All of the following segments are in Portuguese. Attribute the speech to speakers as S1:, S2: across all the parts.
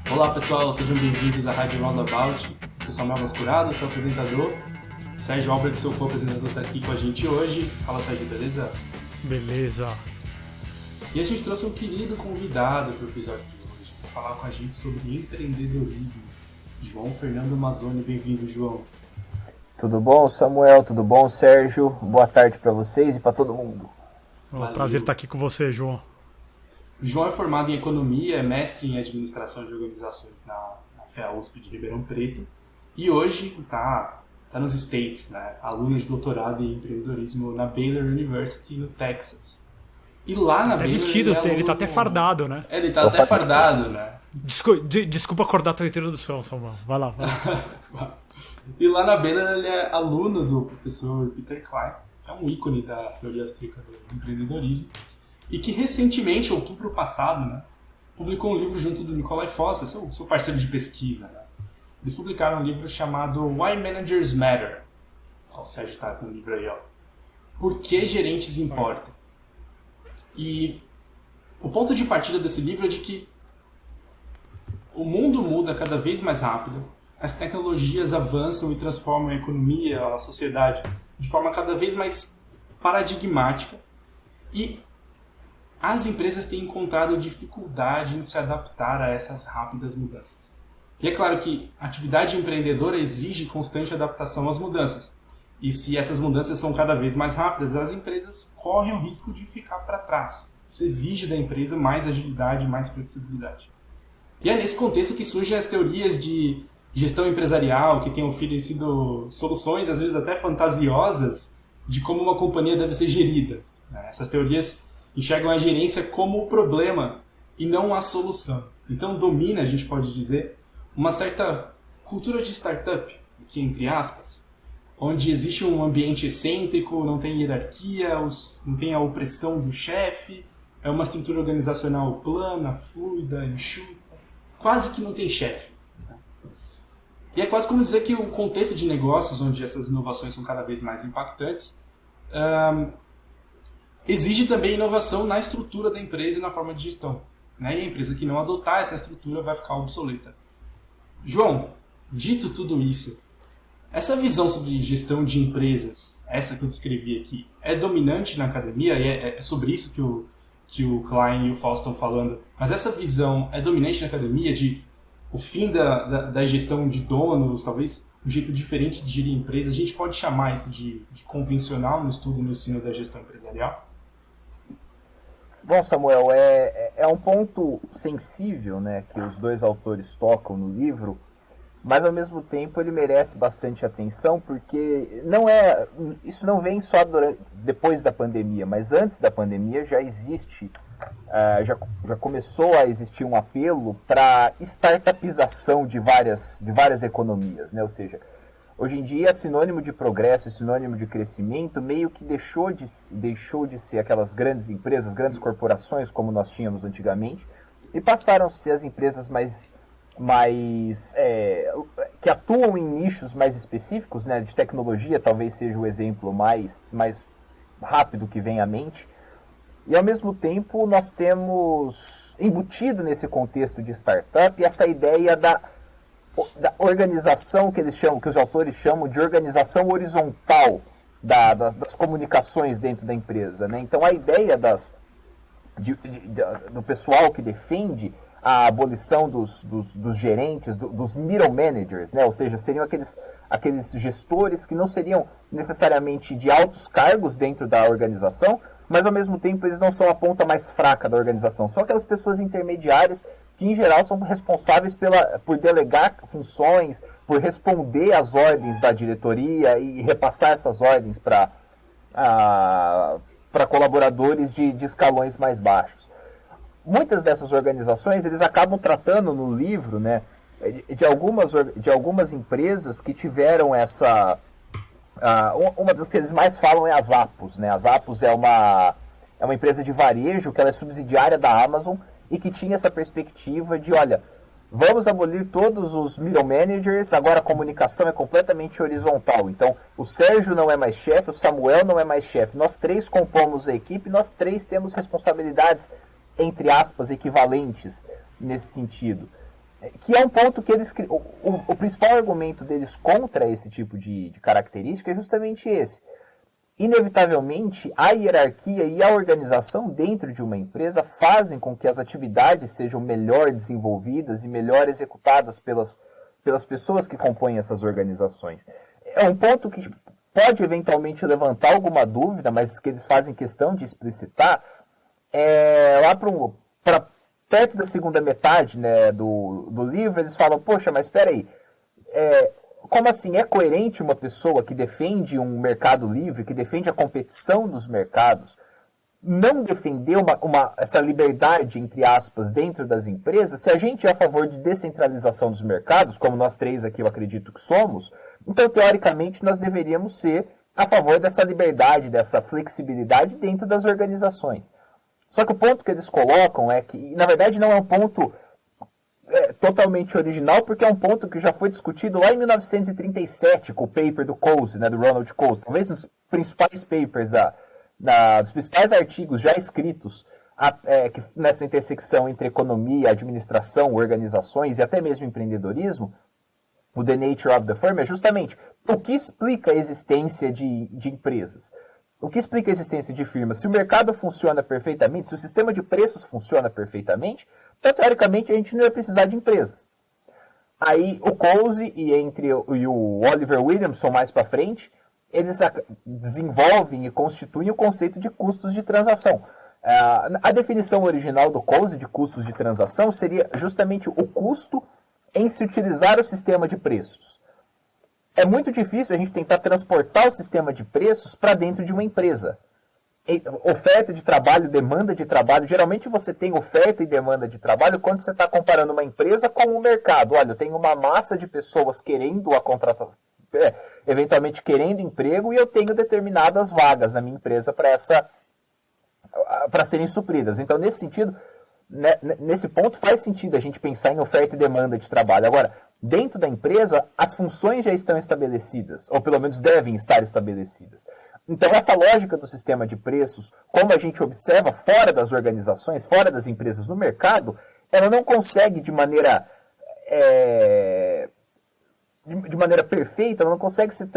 S1: Olá pessoal, sejam bem-vindos à Rádio Roundabout. Eu sou Samuel Vascurado, sou apresentador. Sérgio Albert, seu co-apresentador, está aqui com a gente hoje. Fala, Sérgio, beleza?
S2: Beleza.
S1: E a gente trouxe um querido convidado para o episódio de hoje para falar com a gente sobre empreendedorismo. João Fernando Mazzoni, bem-vindo, João.
S3: Tudo bom, Samuel? Tudo bom, Sérgio? Boa tarde para vocês e para todo mundo.
S2: Prazer estar aqui com você, João.
S1: O João é formado em Economia, é mestre em Administração de Organizações na FEA-USP de Ribeirão Preto e hoje está nos States, né? Aluno de doutorado em empreendedorismo na Baylor University, no Texas. E lá na Baylor
S2: vestido, ele tá até fardado, né?
S1: Ele tá até fardado, né?
S2: Desculpa acordar a tua introdução, Samuel. Vai lá.
S1: E lá na Baylor ele é aluno do professor Peter Klein, que é um ícone da teoria austríaca do empreendedorismo, e que recentemente, em outubro passado, né, publicou um livro junto do Nikolai Fossa, seu parceiro de pesquisa. Né? Eles publicaram um livro chamado Why Managers Matter. Ó, o Sérgio está com o livro aí, ó. Por que gerentes importam? E o ponto de partida desse livro é de que o mundo muda cada vez mais rápido, as tecnologias avançam e transformam a economia, a sociedade, de forma cada vez mais paradigmática, e as empresas têm encontrado dificuldade em se adaptar a essas rápidas mudanças. E é claro que a atividade empreendedora exige constante adaptação às mudanças. E se essas mudanças são cada vez mais rápidas, as empresas correm o risco de ficar para trás. Isso exige da empresa mais agilidade, mais flexibilidade. E é nesse contexto que surgem as teorias de gestão empresarial, que têm oferecido soluções, às vezes até fantasiosas, de como uma companhia deve ser gerida. Essas teorias enxergam a gerência como o problema e não a solução. Então domina, a gente pode dizer, uma certa cultura de startup, aqui entre aspas, onde existe um ambiente excêntrico, não tem hierarquia, não tem a opressão do chefe, é uma estrutura organizacional plana, fluida, enxuta, quase que não tem chefe. E é quase como dizer que o contexto de negócios, onde essas inovações são cada vez mais impactantes, exige também inovação na estrutura da empresa e na forma de gestão. Né? E a empresa que não adotar essa estrutura vai ficar obsoleta. João, dito tudo isso, essa visão sobre gestão de empresas, essa que eu descrevi aqui, é dominante na academia? E é sobre isso que o Klein e o Fausto estão falando. Mas essa visão é dominante na academia de o fim da gestão de donos, talvez um jeito diferente de gerir empresa? A gente pode chamar isso de convencional no estudo e no ensino da gestão empresarial?
S3: Bom, Samuel, é um ponto sensível, né, que os dois autores tocam no livro, mas ao mesmo tempo ele merece bastante atenção, porque isso não vem só depois da pandemia, mas antes da pandemia já existe, já começou a existir um apelo para startupização de várias economias, né? Ou seja, hoje em dia, sinônimo de progresso e sinônimo de crescimento meio que deixou de ser aquelas grandes empresas, grandes corporações como nós tínhamos antigamente, e passaram a ser as empresas que atuam em nichos mais específicos, né? De tecnologia talvez seja o exemplo mais rápido que vem à mente. E ao mesmo tempo nós temos embutido nesse contexto de startup essa ideia da organização que os autores chamam de organização horizontal das comunicações dentro da empresa, né? Então a ideia do pessoal que defende a abolição dos gerentes, dos middle managers, né? Ou seja, seriam aqueles gestores que não seriam necessariamente de altos cargos dentro da organização, mas ao mesmo tempo eles não são a ponta mais fraca da organização, são aquelas pessoas intermediárias que em geral são responsáveis por delegar funções, por responder às ordens da diretoria e repassar essas ordens para colaboradores de escalões mais baixos. Muitas dessas organizações eles acabam tratando no livro, né, de algumas empresas que tiveram essa... uma das que eles mais falam é a Zappos, né? A Zappos é uma empresa de varejo que ela é subsidiária da Amazon e que tinha essa perspectiva de, olha, vamos abolir todos os middle managers, agora a comunicação é completamente horizontal. Então, o Sérgio não é mais chefe, o Samuel não é mais chefe. Nós três compomos a equipe, nós três temos responsabilidades, entre aspas, equivalentes nesse sentido. Que é um ponto que eles... O principal argumento deles contra esse tipo de característica é justamente esse. Inevitavelmente, a hierarquia e a organização dentro de uma empresa fazem com que as atividades sejam melhor desenvolvidas e melhor executadas pelas pessoas que compõem essas organizações. É um ponto que pode eventualmente levantar alguma dúvida, mas que eles fazem questão de explicitar, lá para perto da segunda metade, né, do livro, eles falam, poxa, mas espera aí, como assim? É coerente uma pessoa que defende um mercado livre, que defende a competição dos mercados, não defender essa liberdade, entre aspas, dentro das empresas? Se a gente é a favor de descentralização dos mercados, como nós três aqui eu acredito que somos, então, teoricamente, nós deveríamos ser a favor dessa liberdade, dessa flexibilidade dentro das organizações. Só que o ponto que eles colocam é que, na verdade, não é um ponto totalmente original, porque é um ponto que já foi discutido lá em 1937, com o paper do Coase, né, do Ronald Coase, talvez um dos principais papers, dos principais artigos já escritos nessa intersecção entre economia, administração, organizações e até mesmo empreendedorismo. O The Nature of the Firm é justamente o que explica a existência de empresas. O que explica a existência de firmas? Se o mercado funciona perfeitamente, se o sistema de preços funciona perfeitamente, então, teoricamente, a gente não ia precisar de empresas. Aí, o Coase e o Oliver Williamson, mais para frente, eles desenvolvem e constituem o conceito de custos de transação. A definição original do Coase de custos de transação seria justamente o custo em se utilizar o sistema de preços. É muito difícil a gente tentar transportar o sistema de preços para dentro de uma empresa. Oferta de trabalho, demanda de trabalho. Geralmente você tem oferta e demanda de trabalho quando você está comparando uma empresa com um mercado. Olha, eu tenho uma massa de pessoas querendo a contratação, eventualmente querendo emprego, e eu tenho determinadas vagas na minha empresa para serem supridas. Então, nesse sentido, nesse ponto faz sentido a gente pensar em oferta e demanda de trabalho. Agora, dentro da empresa, as funções já estão estabelecidas, ou pelo menos devem estar estabelecidas. Então, essa lógica do sistema de preços, como a gente observa fora das organizações, fora das empresas, no mercado, ela não consegue de maneira perfeita, ela não consegue ser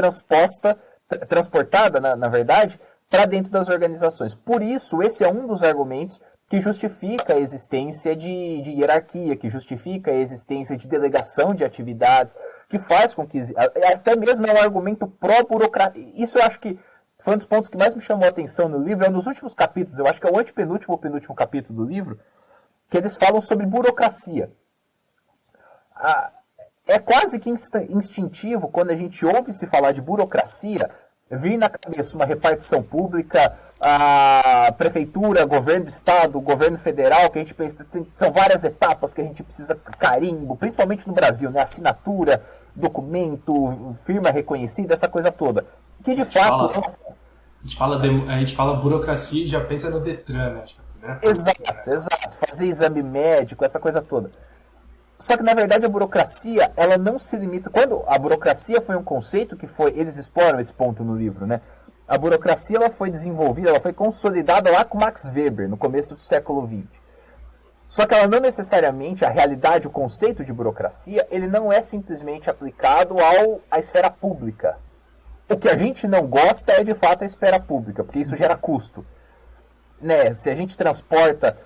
S3: transportada, na verdade, para dentro das organizações. Por isso, esse é um dos argumentos que justifica a existência de hierarquia, que justifica a existência de delegação de atividades, que faz com que... Até mesmo é um argumento pró-burocracia. Isso eu acho que foi um dos pontos que mais me chamou a atenção no livro. É um dos últimos capítulos, eu acho que é o antepenúltimo ou penúltimo capítulo do livro, que eles falam sobre burocracia. É quase que instintivo, quando a gente ouve se falar de burocracia, vir na cabeça uma repartição pública, a prefeitura, governo do estado, governo federal, que a gente pensa, são várias etapas que a gente precisa carimbo, principalmente no Brasil, né? Assinatura, documento, firma reconhecida, essa coisa toda. Que de fato...
S1: A gente fala burocracia e já pensa no Detran, né?
S3: Exato. Fazer exame médico, essa coisa toda. Só que, na verdade, a burocracia, ela não se limita... Quando a burocracia foi um conceito que foi... Eles exploram esse ponto no livro, né? A burocracia, ela foi desenvolvida, ela foi consolidada lá com Max Weber, no começo do século XX. Só que ela não necessariamente, a realidade, o conceito de burocracia, ele não é simplesmente aplicado à esfera pública. O que a gente não gosta é, de fato, a esfera pública, porque isso gera custo. Né? Se a gente transporta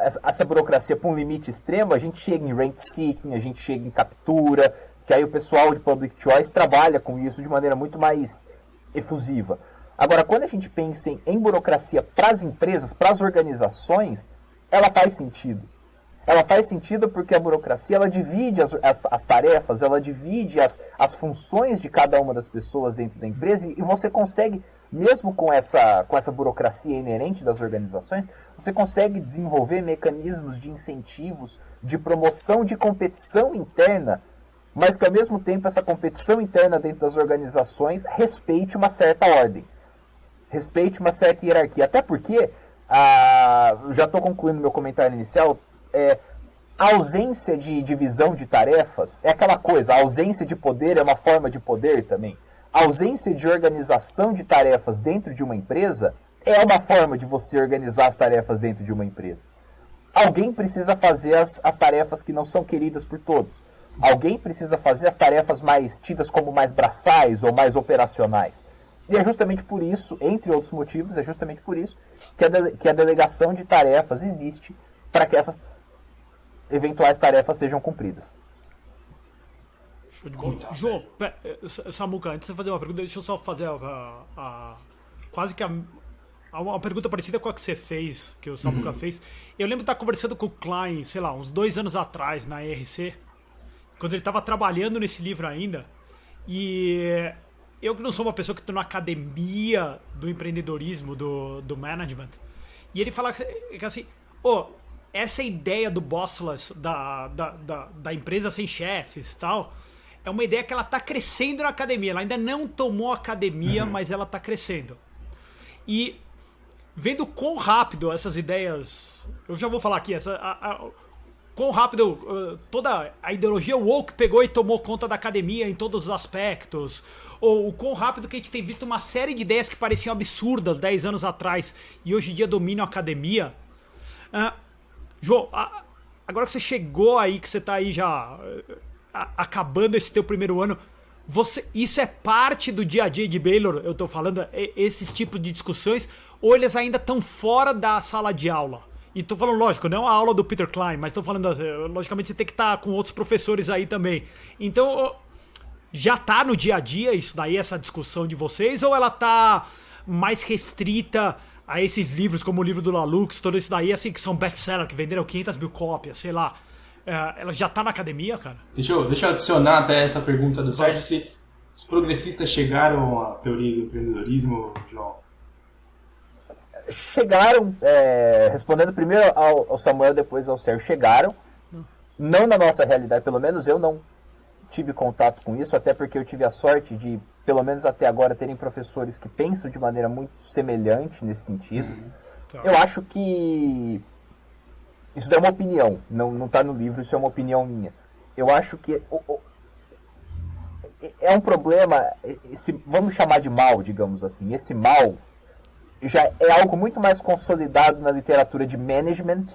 S3: essa burocracia para um limite extremo, a gente chega em rent seeking, a gente chega em captura, que aí o pessoal de public choice trabalha com isso de maneira muito mais efusiva. Agora, quando a gente pensa em burocracia para as empresas, para as organizações, ela faz sentido. Ela faz sentido porque a burocracia, ela divide as tarefas, ela divide as funções de cada uma das pessoas dentro da empresa, e você consegue, mesmo com essa burocracia inerente das organizações, você consegue desenvolver mecanismos de incentivos, de promoção de competição interna, mas que ao mesmo tempo essa competição interna dentro das organizações respeite uma certa ordem, respeite uma certa hierarquia. Até porque, já estou concluindo meu comentário inicial, a ausência de divisão de tarefas é aquela coisa, a ausência de poder é uma forma de poder também. A ausência de organização de tarefas dentro de uma empresa é uma forma de você organizar as tarefas dentro de uma empresa. alguém precisa fazer as tarefas que não são queridas por todos. Alguém precisa fazer as tarefas mais tidas como mais braçais ou mais operacionais. E é justamente por isso, entre outros motivos, é justamente por isso que a delegação de tarefas existe para que essas eventuais tarefas sejam cumpridas.
S2: Show de bola. João, Samuca, antes de você fazer uma pergunta, deixa eu só fazer quase que uma pergunta parecida com a que você fez, que o Samuca fez. Eu lembro de estar conversando com o Klein, sei lá, uns 2 anos atrás, na ERC, quando ele estava trabalhando nesse livro ainda, e eu que não sou uma pessoa que estou na academia do empreendedorismo, do management, e ele fala que assim, essa ideia do bossless, da empresa sem chefes e tal, é uma ideia que ela está crescendo na academia. Ela ainda não tomou academia, mas ela está crescendo. E vendo quão rápido essas ideias... Eu já vou falar aqui, quão rápido toda a ideologia woke pegou e tomou conta da academia em todos os aspectos. Ou o quão rápido que a gente tem visto uma série de ideias que pareciam absurdas 10 anos atrás e hoje em dia dominam a academia. João, agora que você chegou aí, que você está aí já acabando esse teu primeiro ano, isso é parte do dia a dia de Baylor, eu estou falando, esse tipo de discussões, ou eles ainda estão fora da sala de aula? E estou falando, lógico, não a aula do Peter Klein, mas estou falando, logicamente, você tem que estar com outros professores aí também. Então, já está no dia a dia isso daí, essa discussão de vocês, ou ela está mais restrita a esses livros, como o livro do Lalux, todo isso daí, assim, que são best-seller, que venderam 500 mil cópias, sei lá. Ela já tá na academia, cara?
S1: Deixa eu adicionar até essa pergunta do Sérgio, se os progressistas chegaram à teoria do empreendedorismo, João?
S3: Chegaram, respondendo primeiro ao Samuel, depois ao Sérgio, chegaram. Não na nossa realidade, pelo menos eu não tive contato com isso, até porque eu tive a sorte de, pelo menos até agora, terem professores que pensam de maneira muito semelhante nesse sentido.
S2: Tá.
S3: Eu acho que isso é uma opinião, não está no livro, isso é uma opinião minha. Eu acho que é um problema, vamos chamar de mal, digamos assim. Esse mal já é algo muito mais consolidado na literatura de management,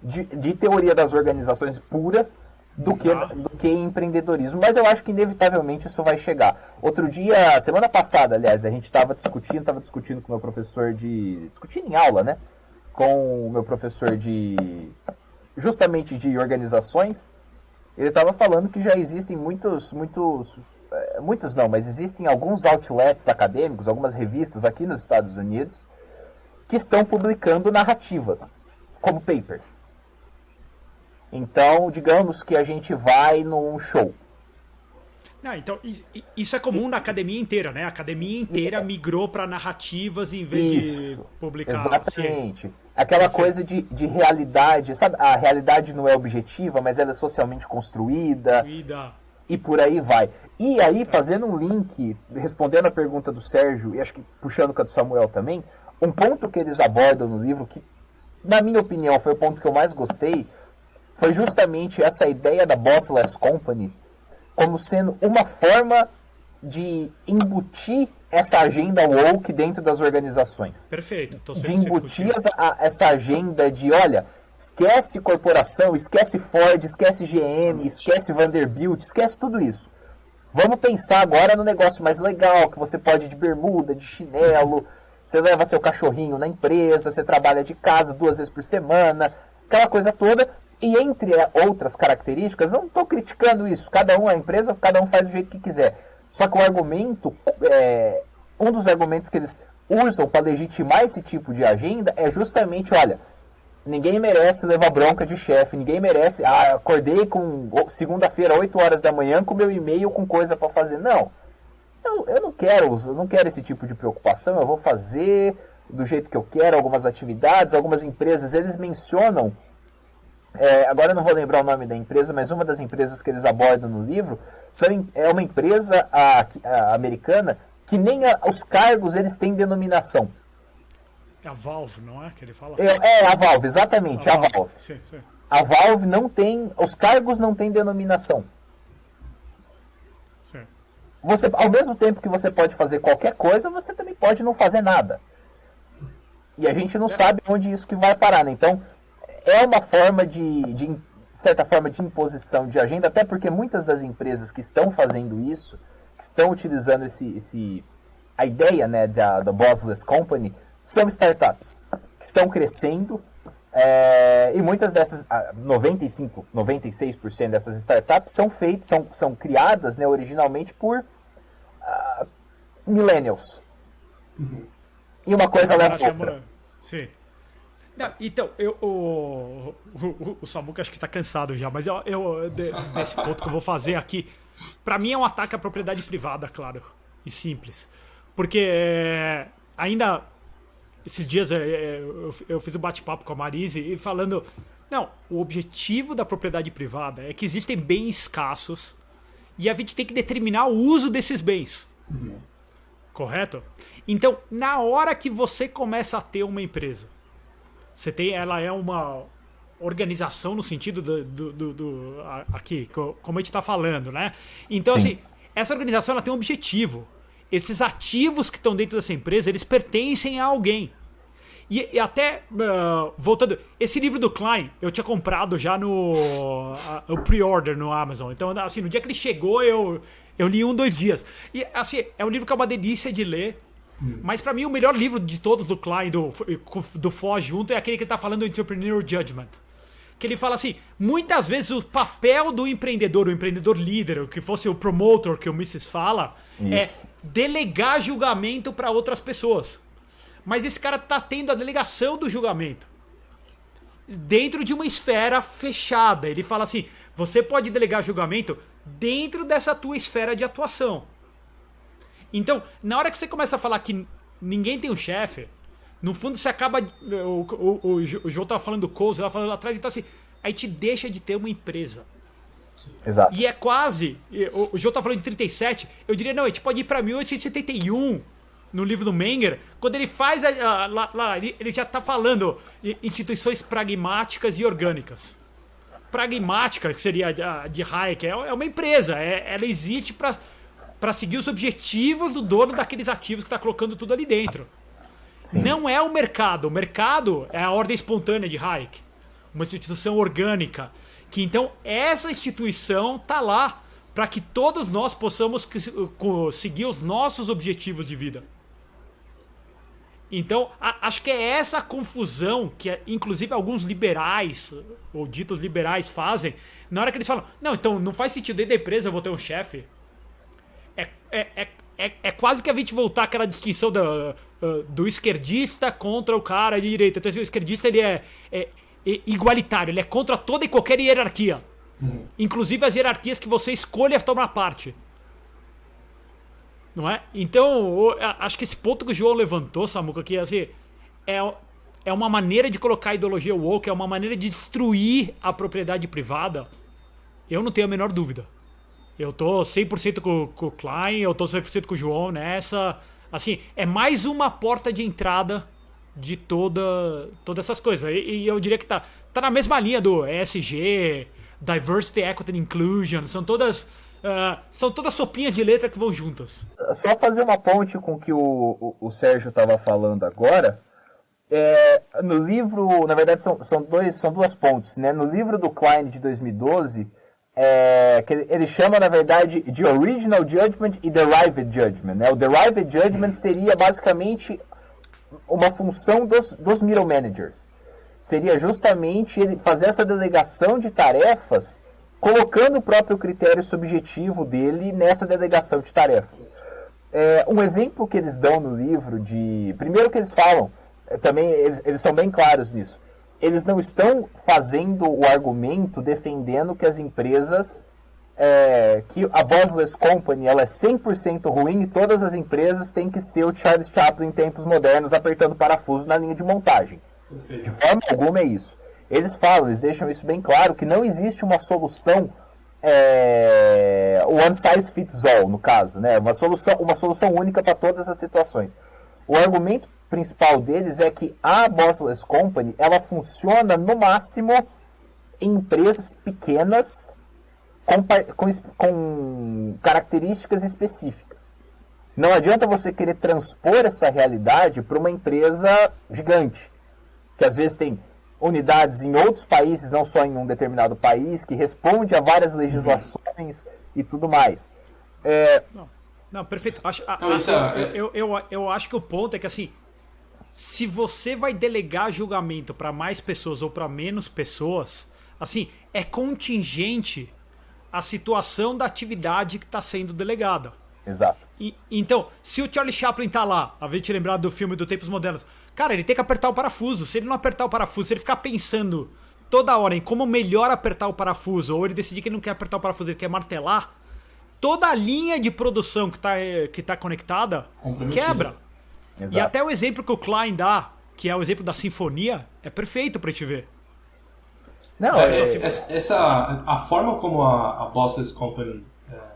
S3: de teoria das organizações pura, do que em empreendedorismo. Mas eu acho que inevitavelmente isso vai chegar. Outro dia, semana passada, aliás, a gente estava discutindo com o meu professor discutindo em aula, né? Com o meu professor justamente de organizações. Ele estava falando que já existem muitos não, mas existem alguns outlets acadêmicos, algumas revistas aqui nos Estados Unidos, que estão publicando narrativas, como papers. Então, digamos que a gente vai num show.
S2: Não, então, isso é comum na academia inteira, né? A academia inteira migrou para narrativas em vez de publicar.
S3: Exatamente.
S2: Ciência.
S3: Aquela coisa de realidade, sabe? A realidade não é objetiva, mas ela é socialmente construída. E por aí vai. E aí, fazendo um link, respondendo a pergunta do Sérgio, e acho que puxando com a do Samuel também, um ponto que eles abordam no livro, que, na minha opinião, foi o ponto que eu mais gostei, foi justamente essa ideia da Bossless Company como sendo uma forma de embutir essa agenda woke dentro das organizações.
S2: Perfeito.
S3: De embutir essa agenda de, olha, esquece corporação, esquece Ford, esquece GM, esquece Vanderbilt, esquece tudo isso. Vamos pensar agora no negócio mais legal, que você pode ir de bermuda, de chinelo, você leva seu cachorrinho na empresa, você trabalha de casa 2 vezes por semana, aquela coisa toda. E entre outras características, não estou criticando isso, cada um é empresa, cada um faz do jeito que quiser. Só que o argumento, um dos argumentos que eles usam para legitimar esse tipo de agenda é justamente, olha, ninguém merece levar bronca de chefe, ninguém merece, acordei com segunda-feira, 8 horas da manhã, com meu e-mail com coisa para fazer. Não, eu não quero esse tipo de preocupação, eu vou fazer do jeito que eu quero, algumas atividades, algumas empresas, eles mencionam, agora eu não vou lembrar o nome da empresa, mas uma das empresas que eles abordam no livro é uma empresa americana que nem os cargos eles têm denominação.
S2: É a Valve, não é? Que ele fala?
S3: A Valve, exatamente, a Valve.
S2: Sim.
S3: A Valve não tem, os cargos não têm denominação.
S2: Sim.
S3: Você, ao mesmo tempo que você pode fazer qualquer coisa, você também pode não fazer nada. E a gente não sabe onde isso que vai parar, né? Então, é uma forma de certa forma de imposição de agenda, até porque muitas das empresas que estão fazendo isso, que estão utilizando a ideia, né, da Bossless Company, são startups que estão crescendo, e muitas dessas, 96% dessas startups são criadas, né, originalmente por millennials. E uma coisa leva a outra.
S2: Sim. Não, então, o Samuca acho que está cansado já, mas desse ponto que eu vou fazer aqui, para mim é um ataque à propriedade privada, claro, e simples. Porque ainda esses dias eu fiz um bate-papo com a Marise e falando, não, o objetivo da propriedade privada é que existem bens escassos e a gente tem que determinar o uso desses bens. Correto? Então, na hora que você começa a ter uma empresa, ela é uma organização no sentido aqui, como a gente está falando, né? Então,
S3: Sim.
S2: assim, essa organização ela tem um objetivo. Esses ativos que estão dentro dessa empresa, eles pertencem a alguém. E até, voltando, esse livro do Klein, eu tinha comprado já no pre-order no Amazon. Então, assim, no dia que ele chegou, eu li 2 dias. E, assim, é um livro que é uma delícia de ler. Mas pra mim o melhor livro de todos do Klein, do Foz junto, é aquele que ele tá falando do Entrepreneurial Judgment. Que ele fala assim, muitas vezes o papel do empreendedor, o empreendedor líder, o que fosse o promotor que o Mises fala,
S3: Isso.
S2: é delegar julgamento pra outras pessoas. Mas esse cara tá tendo a delegação do julgamento dentro de uma esfera fechada. Ele fala assim, você pode delegar julgamento dentro dessa tua esfera de atuação. Então, na hora que você começa a falar que ninguém tem um chefe, no fundo você acaba... O João tava falando do Coase, ela falando lá atrás, então assim, aí te deixa de ter uma empresa.
S3: Exato.
S2: E é quase... O João tá falando de 37, eu diria, não, a gente pode ir pra 1871, no livro do Menger, quando ele faz... ele já tá falando instituições pragmáticas e orgânicas. Pragmática, que seria de Hayek, é uma empresa, ela existe para seguir os objetivos do dono daqueles ativos que está colocando tudo ali dentro.
S3: Sim.
S2: Não é o mercado é a ordem espontânea de Hayek, uma instituição orgânica, que então essa instituição está lá para que todos nós possamos seguir os nossos objetivos de vida. Então, acho que é essa confusão que, inclusive, alguns liberais, ou ditos liberais, fazem, na hora que eles falam, não, então não faz sentido dentro da empresa eu vou ter um chefe. É quase que a gente voltar àquela distinção do esquerdista contra o cara de direita. Então, o esquerdista ele é igualitário, ele é contra toda e qualquer hierarquia. Inclusive as hierarquias que você escolha tomar parte. Não é? Então, acho que esse ponto que o João levantou, Samuca, que assim, é uma maneira de colocar a ideologia woke, é uma maneira de destruir a propriedade privada. Eu não tenho a menor dúvida. Eu tô 100% com o Klein, eu tô 100% com o João nessa. Assim, é mais uma porta de entrada de todas essas coisas. E eu diria que tá na mesma linha do ESG, Diversity, Equity and Inclusion. São todas sopinhas de letra que vão juntas.
S3: Só fazer uma ponte com o que o Sérgio estava falando agora. No livro, na verdade, são duas pontes, né? No livro do Klein de 2012, que ele chama, na verdade, de Original Judgment e Derived Judgment, né? O Derived Judgment seria basicamente uma função dos middle managers. Seria justamente ele fazer essa delegação de tarefas, colocando o próprio critério subjetivo dele nessa delegação de tarefas. Um exemplo que eles dão no livro primeiro que eles falam, também eles são bem claros nisso. Eles não estão fazendo o argumento defendendo que as empresas, que a Bossless Company ela é 100% ruim e todas as empresas têm que ser o Charles Chaplin em tempos modernos apertando parafuso na linha de montagem.
S1: Perfeito.
S3: De forma alguma é isso. Eles deixam isso bem claro, que não existe uma solução one size fits all, no caso, né? Uma solução única para todas as situações. O argumento principal deles é que a Bossless Company ela funciona no máximo em empresas pequenas com características específicas. Não adianta você querer transpor essa realidade para uma empresa gigante, que às vezes tem unidades em outros países, não só em um determinado país, que responde a várias legislações e tudo mais.
S2: Não, perfeito.
S1: Não,
S2: Eu acho que o ponto é que, assim, se você vai delegar julgamento para mais pessoas ou para menos pessoas, assim, é contingente a situação da atividade que está sendo delegada.
S3: Exato.
S2: Então, se o Charlie Chaplin tá lá, a gente lembrar do filme do Tempos Modernos, cara, ele tem que apertar o parafuso. Se ele não apertar o parafuso, se ele ficar pensando toda hora em como melhor apertar o parafuso, ou ele decidir que ele não quer apertar o parafuso, ele quer martelar, toda a linha de produção que tá conectada quebra.
S3: Exato.
S2: E até o exemplo que o Klein dá, que é o exemplo da sinfonia, é perfeito pra gente ver.
S3: Não,
S1: a forma como a Bossless Company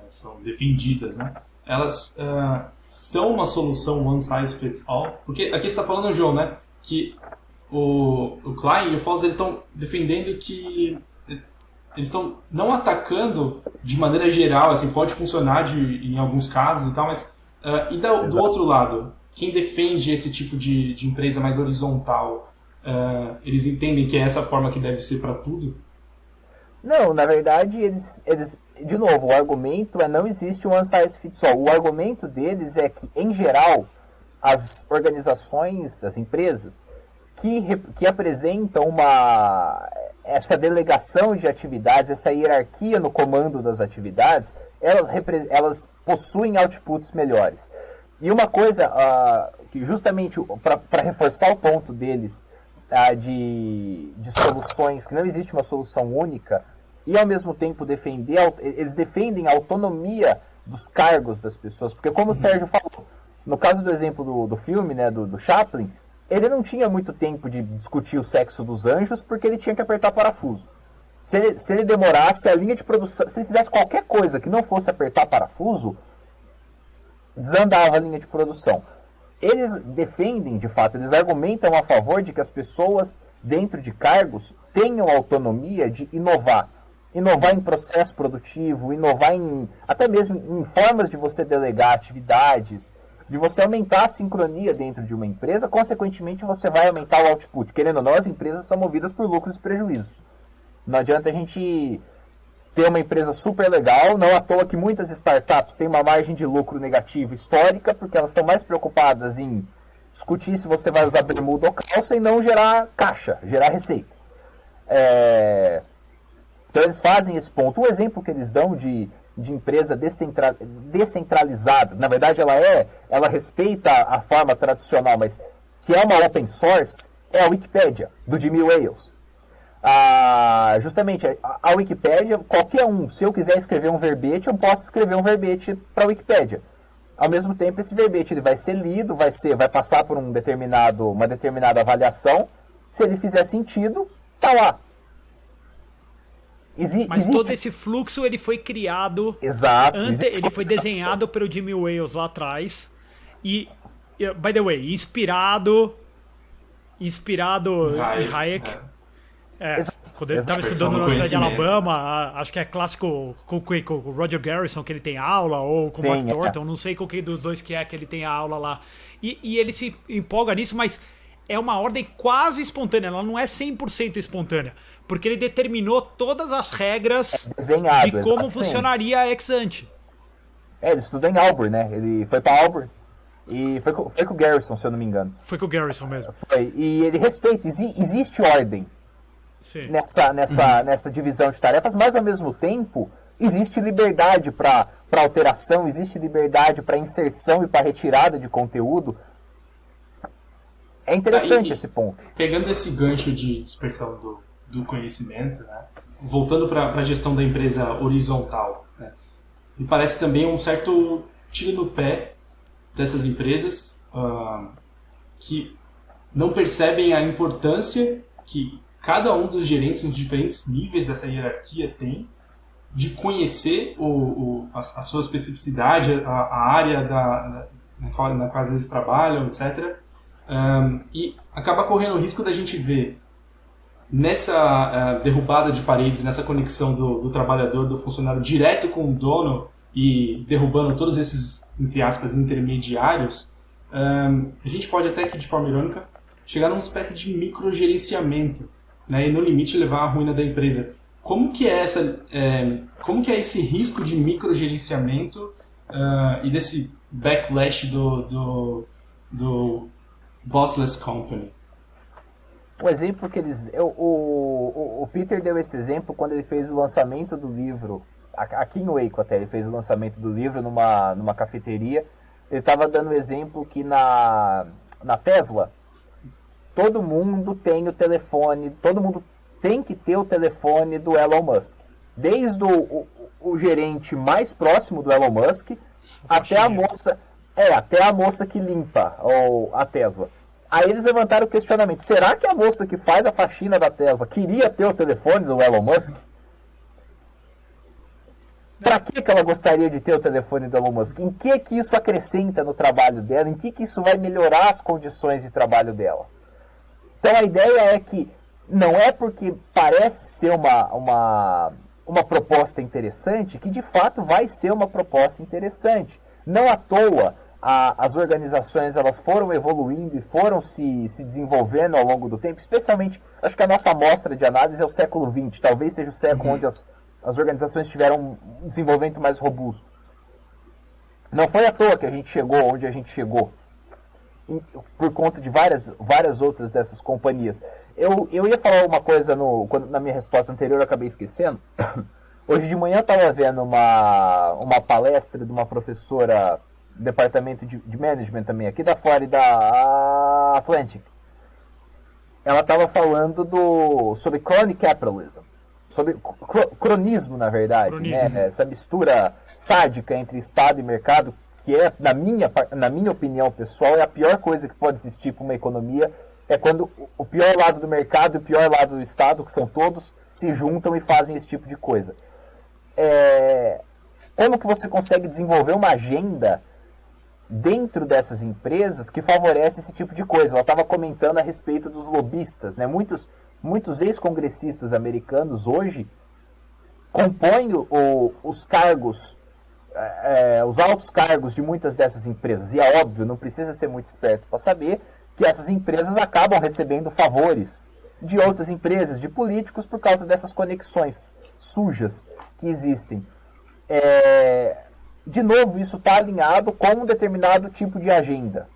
S1: são defendidas, né? Elas são uma solução one size fits all, porque aqui você está falando, João, né? Que o Klein e o Foss, eles estão defendendo que eles estão não atacando de maneira geral, assim, pode funcionar em alguns casos e tal, mas do outro lado, quem defende esse tipo de empresa mais horizontal, eles entendem que é essa forma que deve ser para tudo?
S3: Não, na verdade, eles, de novo, o argumento não existe one size fits all. O argumento deles é que, em geral, as organizações, as empresas, que apresentam essa delegação de atividades, essa hierarquia no comando das atividades, elas possuem outputs melhores. E uma coisa que justamente para reforçar o ponto deles de soluções, que não existe uma solução única, e ao mesmo tempo eles defendem a autonomia dos cargos das pessoas, porque como o Sérgio falou, no caso do exemplo do filme, né, do Chaplin, ele não tinha muito tempo de discutir o sexo dos anjos, porque ele tinha que apertar parafuso. Se ele demorasse, a linha de produção, se ele fizesse qualquer coisa que não fosse apertar parafuso, desandava a linha de produção. Eles defendem, de fato, eles argumentam a favor de que as pessoas dentro de cargos tenham autonomia de inovar. Inovar em processo produtivo, inovar até mesmo em formas de você delegar atividades, de você aumentar a sincronia dentro de uma empresa, consequentemente você vai aumentar o output. Querendo ou não, as empresas são movidas por lucros e prejuízos. Não adianta a gente ter uma empresa super legal, não à toa que muitas startups têm uma margem de lucro negativa histórica, porque elas estão mais preocupadas em discutir se você vai usar bermuda ou calça e não gerar caixa, gerar receita. Então eles fazem esse ponto. O exemplo que eles dão de empresa descentralizada, na verdade ela respeita a forma tradicional, mas que é uma open source, é a Wikipédia, do Jimmy Wales. Justamente a Wikipédia, qualquer um, se eu quiser escrever um verbete, eu posso escrever um verbete para a Wikipédia. Ao mesmo tempo, esse verbete ele vai ser lido, vai passar por uma determinada avaliação. Se ele fizer sentido, tá lá.
S2: Mas todo esse fluxo ele foi criado.
S3: Exato.
S2: Ele foi desenhado pelo Jimmy Wales lá atrás. E, by the way, inspirado em Hayek. Quando ele estava estudando na Universidade de Alabama, acho que é clássico com o Roger Garrison, que ele tem aula, ou com o Mark Thornton, não sei com quem dos dois que ele tem a aula lá. E ele se empolga nisso, mas é uma ordem quase espontânea, ela não é 100% espontânea, porque ele determinou todas as regras
S3: desenhado,
S2: de como
S3: exatamente.
S2: funcionaria a ex ante.
S3: Ele estudou em Auburn, né? Ele foi para Auburn. E foi com o Garrison, se eu não me engano.
S2: Foi com o Garrison mesmo.
S3: Foi. E ele respeita, existe ordem.
S2: Sim.
S3: Nessa divisão de tarefas, mas ao mesmo tempo existe liberdade para alteração, existe liberdade para inserção e para retirada de conteúdo. É interessante esse ponto.
S1: Pegando esse gancho de dispersão do conhecimento, né, voltando para a gestão da empresa horizontal, né, me parece também um certo tiro no pé dessas empresas que não percebem a importância que cada um dos gerentes nos diferentes níveis dessa hierarquia tem de conhecer a sua especificidade, a área na qual eles trabalham, etc. E acaba correndo o risco da gente ver nessa derrubada de paredes, nessa conexão do trabalhador, do funcionário direto com o dono e derrubando todos esses, entre aspas, intermediários, a gente pode até que, de forma irônica, chegar numa espécie de microgerenciamento né, e no limite levar à ruína da empresa. Como que é como que é esse risco de microgerenciamento e desse backlash do Bossless Company?
S3: O exemplo que eles... O Peter deu esse exemplo quando ele fez o lançamento do livro, aqui em Waco até, ele fez o lançamento do livro numa cafeteria. Ele estava dando o exemplo que na Tesla, todo mundo tem o telefone, todo mundo tem que ter o telefone do Elon Musk. Desde o gerente mais próximo do Elon Musk até a moça que limpa a Tesla. Aí eles levantaram o questionamento: será que a moça que faz a faxina da Tesla queria ter o telefone do Elon Musk? Para que ela gostaria de ter o telefone do Elon Musk? Em que isso acrescenta no trabalho dela? Em que isso vai melhorar as condições de trabalho dela? Então a ideia é que não é porque parece ser uma proposta interessante que de fato vai ser uma proposta interessante. Não à toa as organizações elas foram evoluindo e foram se desenvolvendo ao longo do tempo, especialmente, acho que a nossa amostra de análise é o século XX, talvez seja o século onde as organizações tiveram um desenvolvimento mais robusto. Não foi à toa que a gente chegou onde a gente chegou, por conta de várias outras dessas companhias. Eu ia falar uma coisa na minha resposta anterior, eu acabei esquecendo. Hoje de manhã eu estava vendo uma palestra de uma professora do departamento de management também, aqui da Florida Atlantic. Ela estava falando sobre crony capitalism, sobre cronismo, na verdade, né? Essa mistura sádica entre Estado e mercado, que é, na minha opinião pessoal, é a pior coisa que pode existir para uma economia. É quando o pior lado do mercado e o pior lado do Estado, que são todos, se juntam e fazem esse tipo de coisa. Como que você consegue desenvolver uma agenda dentro dessas empresas que favorece esse tipo de coisa? Ela estava comentando a respeito dos lobistas, né? Muitos ex-congressistas americanos hoje compõem os cargos, os altos cargos de muitas dessas empresas. E é óbvio, não precisa ser muito esperto para saber que essas empresas acabam recebendo favores de outras empresas, de políticos, por causa dessas conexões sujas que existem. De novo, isso está alinhado com um determinado tipo de agenda.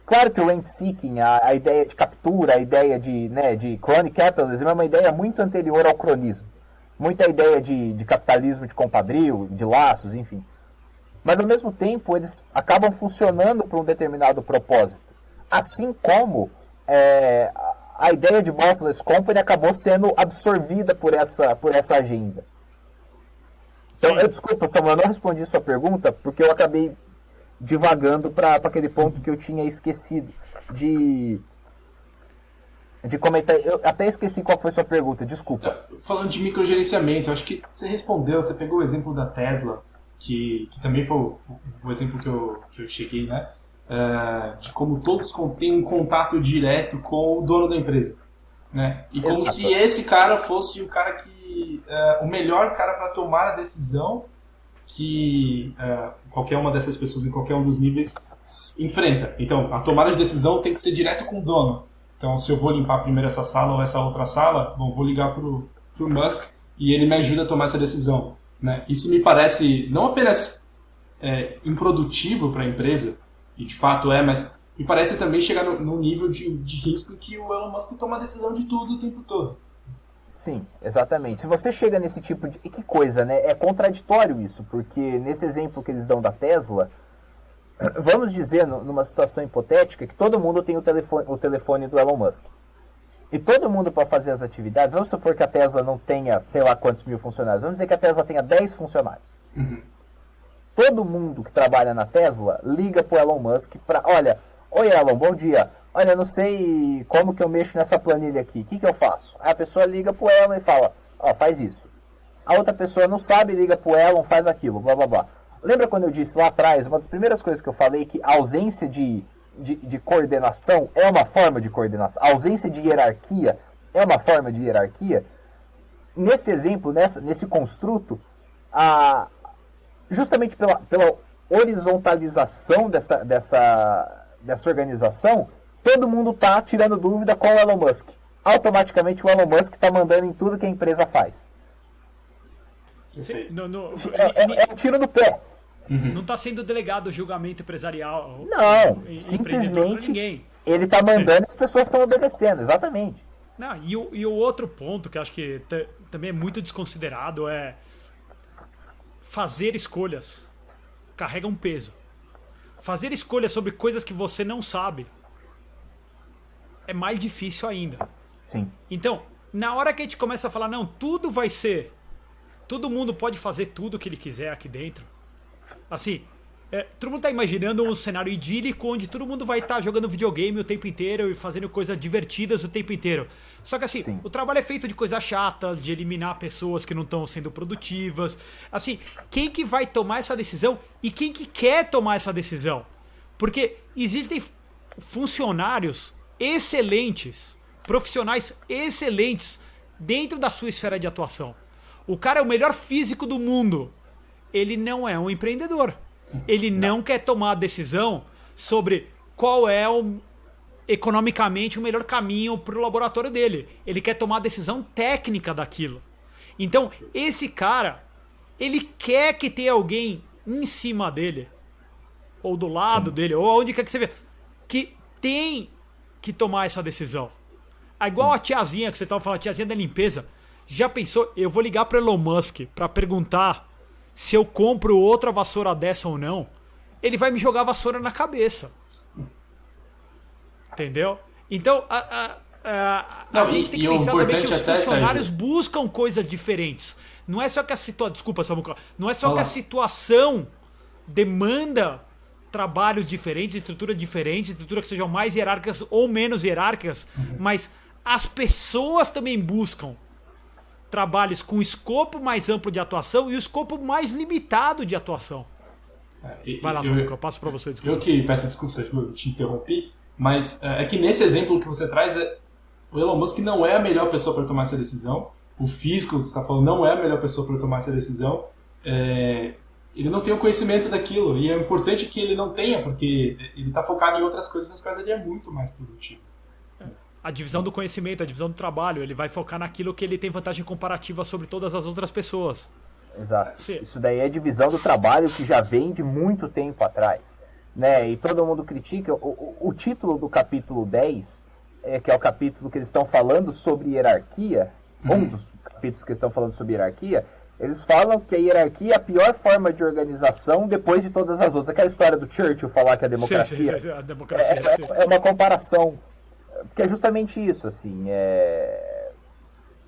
S3: Claro que o rent-seeking, a ideia de captura, a ideia de crony capitalism é uma ideia muito anterior ao cronismo. Muita ideia de capitalismo de compadrio, de laços, enfim. Mas, ao mesmo tempo, eles acabam funcionando para um determinado propósito. Assim como a ideia de Bossless Company acabou sendo absorvida por essa agenda. Então, desculpa, Samuel, eu não respondi sua pergunta porque eu acabei divagando para aquele ponto que eu tinha esquecido de comentar. Eu até esqueci qual foi sua pergunta, desculpa.
S1: Falando de microgerenciamento, eu acho que você respondeu, você pegou o exemplo da Tesla, que também foi o exemplo que eu cheguei, né? De como todos têm um contato direto com o dono da empresa, né? E como se esse cara fosse o cara o melhor cara para tomar a decisão que qualquer uma dessas pessoas em qualquer um dos níveis enfrenta. Então, a tomada de decisão tem que ser direto com o dono. Então, se eu vou limpar primeiro essa sala ou essa outra sala, vou ligar pro Musk e ele me ajuda a tomar essa decisão, né? Isso me parece não apenas improdutivo para a empresa, e de fato mas me parece também chegar num nível de risco que o Elon Musk toma a decisão de tudo o tempo todo.
S3: Sim, exatamente. Se você chega nesse tipo de... E que coisa, né? É contraditório isso, porque nesse exemplo que eles dão da Tesla, vamos dizer, numa situação hipotética, que todo mundo tem o telefone do Elon Musk. E todo mundo, para fazer as atividades, vamos supor que a Tesla não tenha, sei lá quantos mil funcionários, vamos dizer que a Tesla tenha 10 funcionários.
S1: Uhum.
S3: Todo mundo que trabalha na Tesla liga pro Elon Musk para... Oi Elon, bom dia. Olha, eu não sei como que eu mexo nessa planilha aqui. O que eu faço? Aí a pessoa liga pro Elon e fala, faz isso. A outra pessoa não sabe, liga pro Elon, faz aquilo, blá blá blá. Lembra quando eu disse lá atrás, uma das primeiras coisas que eu falei, que a ausência de coordenação é uma forma de coordenação? A ausência de hierarquia é uma forma de hierarquia? Nesse exemplo, nesse construto, justamente pela horizontalização dessa organização, todo mundo está tirando dúvida com o Elon Musk. automaticamente o Elon Musk está mandando em tudo que a empresa faz. É um tiro no pé.
S2: Não está sendo delegado o julgamento empresarial.
S3: Não, simplesmente ele está mandando e as pessoas estão obedecendo, exatamente.
S2: Não, e o outro ponto que eu acho que também é muito desconsiderado é fazer escolhas. Carrega um peso. Fazer escolhas sobre coisas que você não sabe é mais difícil ainda.
S3: Sim.
S2: Então, na hora que a gente começa a falar, não, tudo vai ser... Todo mundo pode fazer tudo o que ele quiser aqui dentro. Assim, todo mundo tá imaginando um cenário idílico onde todo mundo vai estar jogando videogame o tempo inteiro e fazendo coisas divertidas o tempo inteiro. Só que assim,
S3: Sim.
S2: O trabalho é feito de coisas chatas, de eliminar pessoas que não estão sendo produtivas. Assim, quem que vai tomar essa decisão e quem que quer tomar essa decisão? Porque existem funcionários excelentes, profissionais excelentes dentro da sua esfera de atuação. O cara é o melhor físico do mundo. Ele não é um empreendedor. Ele não quer tomar a decisão sobre qual é economicamente o melhor caminho para o laboratório dele. Ele quer tomar a decisão técnica daquilo. Então, esse cara, ele quer que tenha alguém em cima dele, ou do lado dele, ou aonde quer que você vê, que tem que tomar essa decisão. Igual a tiazinha que você estava falando, a tiazinha da limpeza. Já pensou? Eu vou ligar para Elon Musk para perguntar se eu compro outra vassoura dessa ou não. Ele vai me jogar a vassoura na cabeça. Entendeu? Então, a gente tem que pensar também que os funcionários buscam coisas diferentes. Não é só que a situação... Desculpa, Samuca. Não é só que a situação demanda trabalhos diferentes, estruturas diferentes, estruturas que sejam mais hierárquicas ou menos hierárquicas, mas as pessoas também buscam trabalhos com escopo mais amplo de atuação e o escopo mais limitado de atuação. Vai lá, Samuca, eu passo para você. Desculpa.
S1: Eu que peço desculpa se eu te interrompi, mas é que nesse exemplo que você traz, o Elon Musk não é a melhor pessoa para tomar essa decisão. O físico que você está falando não é a melhor pessoa para tomar essa decisão. Ele não tem o conhecimento daquilo, e é importante que ele não tenha, porque ele está focado em outras coisas nas quais ele é muito mais produtivo.
S2: A divisão do conhecimento, a divisão do trabalho, ele vai focar naquilo que ele tem vantagem comparativa sobre todas as outras pessoas.
S3: Exato.
S2: Sim.
S3: Isso daí é divisão do trabalho que já vem de muito tempo atrás. Né? E todo mundo critica. O título do capítulo 10, que é o capítulo que eles estão falando sobre hierarquia, um dos capítulos que eles estão falando sobre hierarquia, eles falam que a hierarquia é a pior forma de organização depois de todas as outras. Aquela história do Churchill falar que a democracia,
S2: a democracia
S3: é uma comparação. Porque é justamente isso, assim,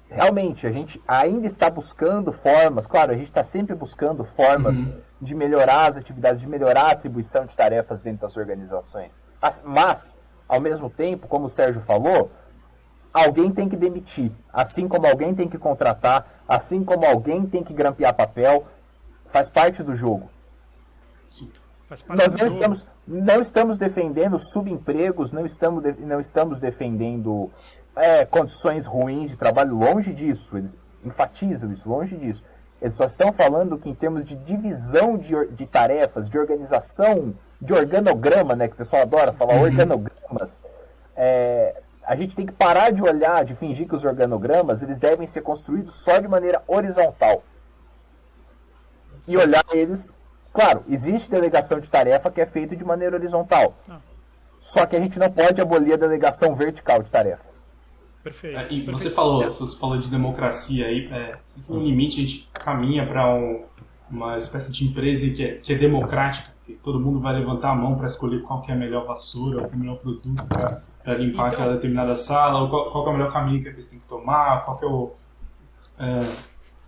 S3: realmente a gente ainda está buscando formas, claro, a gente está sempre buscando formas de melhorar as atividades, de melhorar a atribuição de tarefas dentro das organizações. Mas, ao mesmo tempo, como o Sérgio falou, alguém tem que demitir, assim como alguém tem que contratar, assim como alguém tem que grampear papel, faz parte do jogo.
S1: Sim.
S3: Nós não estamos defendendo subempregos, não estamos defendendo condições ruins de trabalho, longe disso, eles enfatizam isso, longe disso. Eles só estão falando que em termos de divisão de tarefas, de organização, de organograma, né, que o pessoal adora falar organogramas, a gente tem que parar de olhar, de fingir que os organogramas eles devem ser construídos só de maneira horizontal. E olhar eles... Claro, existe delegação de tarefa que é feita de maneira horizontal. Só que a gente não pode abolir a delegação vertical de tarefas.
S2: Perfeito.
S1: E você falou de democracia aí, no limite a gente caminha para uma espécie de empresa que é democrática, que todo mundo vai levantar a mão para escolher qual que é a melhor vassoura, qual que é o melhor produto para limpar aquela determinada sala, ou qual que é o melhor caminho que eles têm que tomar, qual que é o...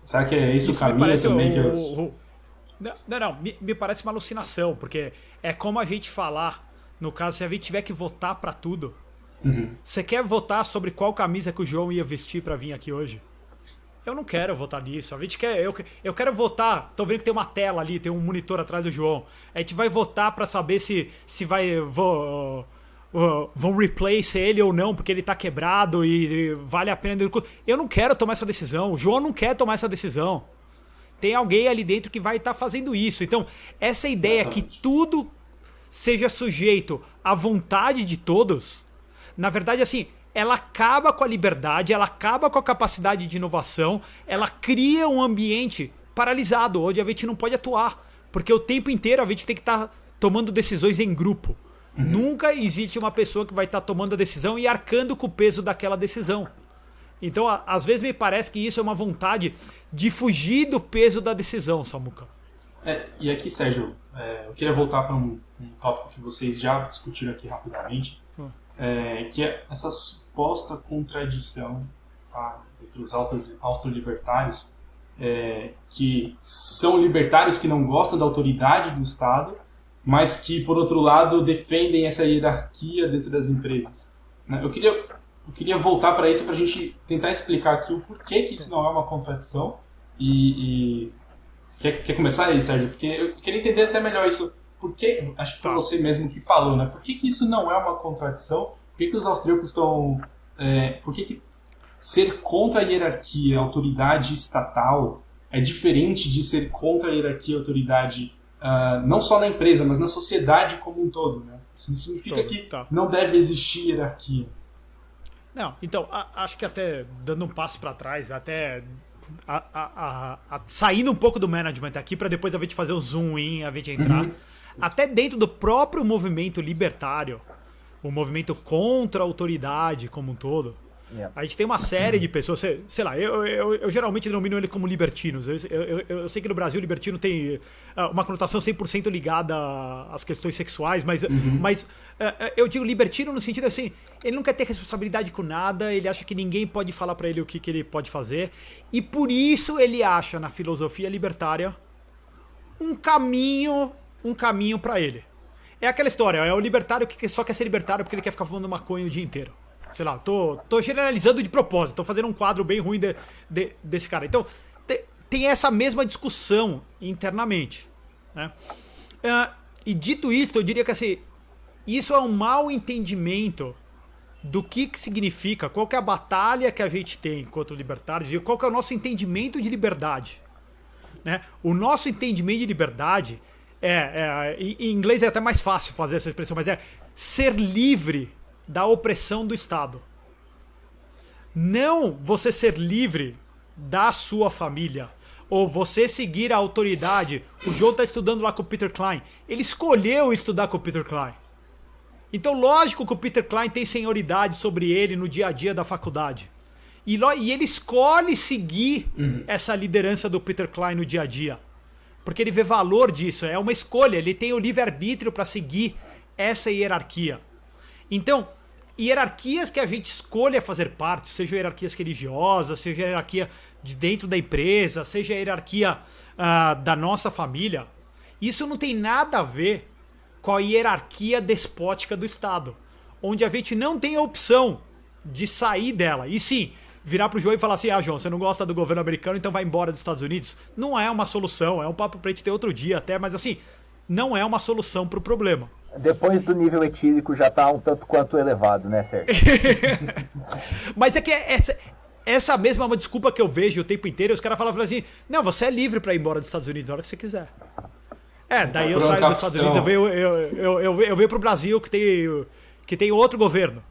S1: será que é esse o caminho também?
S2: Não, me parece uma alucinação, porque é como a gente falar, no caso, se a gente tiver que votar pra tudo. Você quer votar sobre qual camisa que o João ia vestir pra vir aqui hoje? Eu não quero votar nisso. Eu quero votar. Tô vendo que tem uma tela ali, tem um monitor atrás do João. A gente vai votar pra saber se vão replace ele ou não, porque ele tá quebrado e vale a pena. Eu não quero tomar essa decisão. O João não quer tomar essa decisão. Tem alguém ali dentro que vai estar fazendo isso. Então, essa ideia que tudo seja sujeito à vontade de todos, na verdade, assim, ela acaba com a liberdade, ela acaba com a capacidade de inovação, ela cria um ambiente paralisado, onde a gente não pode atuar, porque o tempo inteiro a gente tem que estar tomando decisões em grupo. Nunca existe uma pessoa que vai estar tomando a decisão e arcando com o peso daquela decisão. Então, às vezes me parece que isso é uma vontade de fugir do peso da decisão, Samuca.
S1: E aqui, Sérgio, eu queria voltar para um tópico que vocês já discutiram aqui rapidamente, que é essa suposta contradição, tá, entre os austro-libertários, que são libertários que não gostam da autoridade do Estado, mas que, por outro lado, defendem essa hierarquia dentro das empresas. Né? Eu queria voltar para isso para a gente tentar explicar aqui o porquê que isso não é uma contradição. Quer começar aí, Sérgio? Porque eu queria entender até melhor isso. Porque, acho que foi você mesmo que falou, né? Por que isso não é uma contradição? Por que os austríacos estão... por que ser contra a hierarquia, a autoridade estatal, é diferente de ser contra a hierarquia, a autoridade, não só na empresa, mas na sociedade como um todo, né? Isso não significa que não deve existir hierarquia.
S2: Não, então, acho que até dando um passo para trás, até saindo um pouco do management aqui, para depois a gente fazer o zoom in, a gente entrar, até dentro do próprio movimento libertário, o movimento contra a autoridade como um todo, a gente tem uma série de pessoas, sei lá, eu geralmente denomino ele como libertinos. Eu sei que no Brasil o libertino tem uma conotação 100% ligada às questões sexuais, mas eu digo libertino no sentido assim, ele não quer ter responsabilidade com nada, ele acha que ninguém pode falar pra ele o que ele pode fazer, e por isso ele acha na filosofia libertária um caminho pra ele. É aquela história, é o libertário que só quer ser libertário porque ele quer ficar fumando maconha o dia inteiro. Sei lá, tô generalizando de propósito, tô fazendo um quadro bem ruim desse cara. Então, tem essa mesma discussão internamente, né? E dito isso, eu diria que assim, isso é um mau entendimento do que significa, qual que é a batalha que a gente tem contra os libertários e qual que é o nosso entendimento de liberdade, né? O nosso entendimento de liberdade em inglês é até mais fácil fazer essa expressão, mas é ser livre da opressão do Estado. Não você ser livre da sua família, ou você seguir a autoridade. O João está estudando lá com o Peter Klein. Ele escolheu estudar com o Peter Klein. Então, lógico que o Peter Klein tem senioridade sobre ele no dia a dia da faculdade. E ele escolhe seguir essa liderança do Peter Klein no dia a dia. Porque ele vê valor disso, é uma escolha, ele tem o livre-arbítrio para seguir essa hierarquia. Então, hierarquias que a gente escolha fazer parte, seja hierarquias religiosas, seja hierarquia de dentro da empresa, seja hierarquia da nossa família, isso não tem nada a ver com a hierarquia despótica do Estado, onde a gente não tem a opção de sair dela. E sim, virar pro João e falar assim, João, você não gosta do governo americano, então vai embora dos Estados Unidos. Não é uma solução, é um papo pra gente ter outro dia até, mas assim, não é uma solução pro problema.
S3: Depois do nível etílico já tá um tanto quanto elevado, né, Sérgio?
S2: Mas é que essa mesma é uma desculpa que eu vejo o tempo inteiro. Os caras falam assim, não, você é livre pra ir embora dos Estados Unidos na hora que você quiser. Daí eu saio dos Estados Unidos, eu venho pro Brasil que tem outro governo.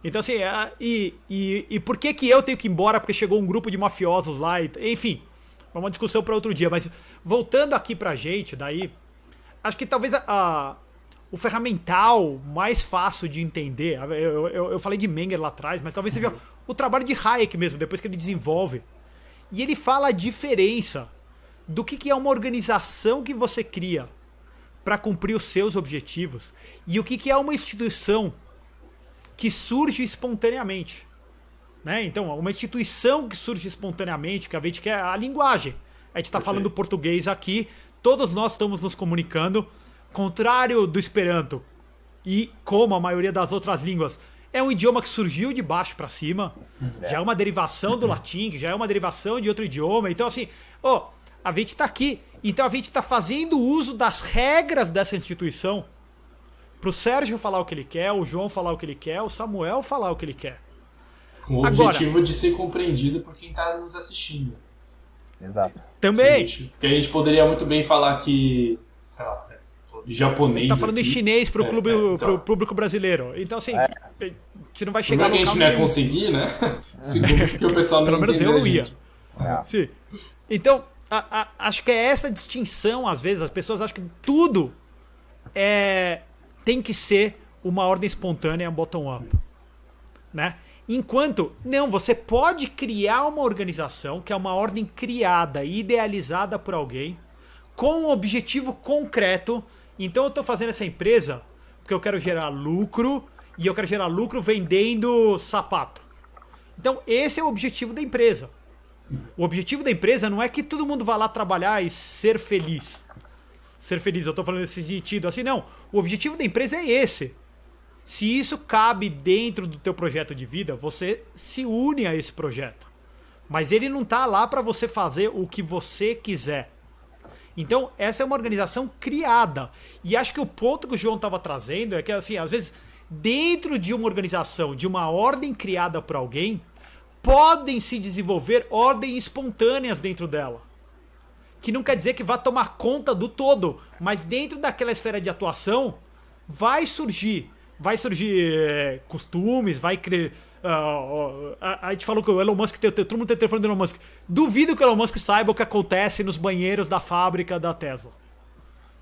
S2: Então assim, e por que eu tenho que ir embora porque chegou um grupo de mafiosos lá, enfim, é uma discussão para outro dia. Mas voltando aqui pra gente, daí, acho que talvez o ferramental mais fácil de entender, eu falei de Menger lá atrás, mas talvez seja o trabalho de Hayek mesmo, depois que ele desenvolve. E ele fala a diferença do que é uma organização que você cria para cumprir os seus objetivos e o que é uma instituição que surge espontaneamente. Né? Então, uma instituição que surge espontaneamente, que a gente quer a linguagem. A gente está falando português aqui, todos nós estamos nos comunicando. Contrário do Esperanto e como a maioria das outras línguas, é um idioma que surgiu de baixo para cima, já é uma derivação do latim, já é uma derivação de outro idioma. Então assim, a gente está aqui, então a gente está fazendo uso das regras dessa instituição pro Sérgio falar o que ele quer, o João falar o que ele quer, o Samuel falar o que ele quer.
S1: Com o objetivo de ser compreendido por quem está nos assistindo.
S3: Exato.
S2: Também.
S1: Porque a gente poderia muito bem falar que, sei lá, japonês.
S2: Tá falando
S1: aqui.
S2: em chinês pro
S1: Então,
S2: pro público brasileiro. Então, assim, você não vai chegar
S1: não é que a gente não ia
S2: nenhum.
S1: conseguir, né? Segundo, porque o pessoal não
S2: Pelo menos eu
S1: entendeu
S2: não
S1: a
S2: ia.
S1: gente.
S2: Sim. Então, acho que é essa distinção, às vezes, as pessoas acham que tudo tem que ser uma ordem espontânea bottom-up. Né? Enquanto, não, você pode criar uma organização que é uma ordem criada e idealizada por alguém com um objetivo concreto. Então eu estou fazendo essa empresa porque eu quero gerar lucro e eu quero gerar lucro vendendo sapato. Então esse é o objetivo da empresa. O objetivo da empresa não é que todo mundo vá lá trabalhar e ser feliz. Ser feliz, eu estou falando nesse sentido assim, não. O objetivo da empresa é esse. Se isso cabe dentro do teu projeto de vida, você se une a esse projeto. Mas ele não está lá para você fazer o que você quiser. Então, essa é uma organização criada. E acho que o ponto que o João estava trazendo é que, assim, às vezes, dentro de uma organização, de uma ordem criada por alguém, podem se desenvolver ordens espontâneas dentro dela. Que não quer dizer que vá tomar conta do todo, mas dentro daquela esfera de atuação, vai surgir costumes, vai criar. A gente falou que o Elon Musk todo mundo tem o telefone do Elon Musk. Duvido que o Elon Musk saiba o que acontece nos banheiros da fábrica da Tesla.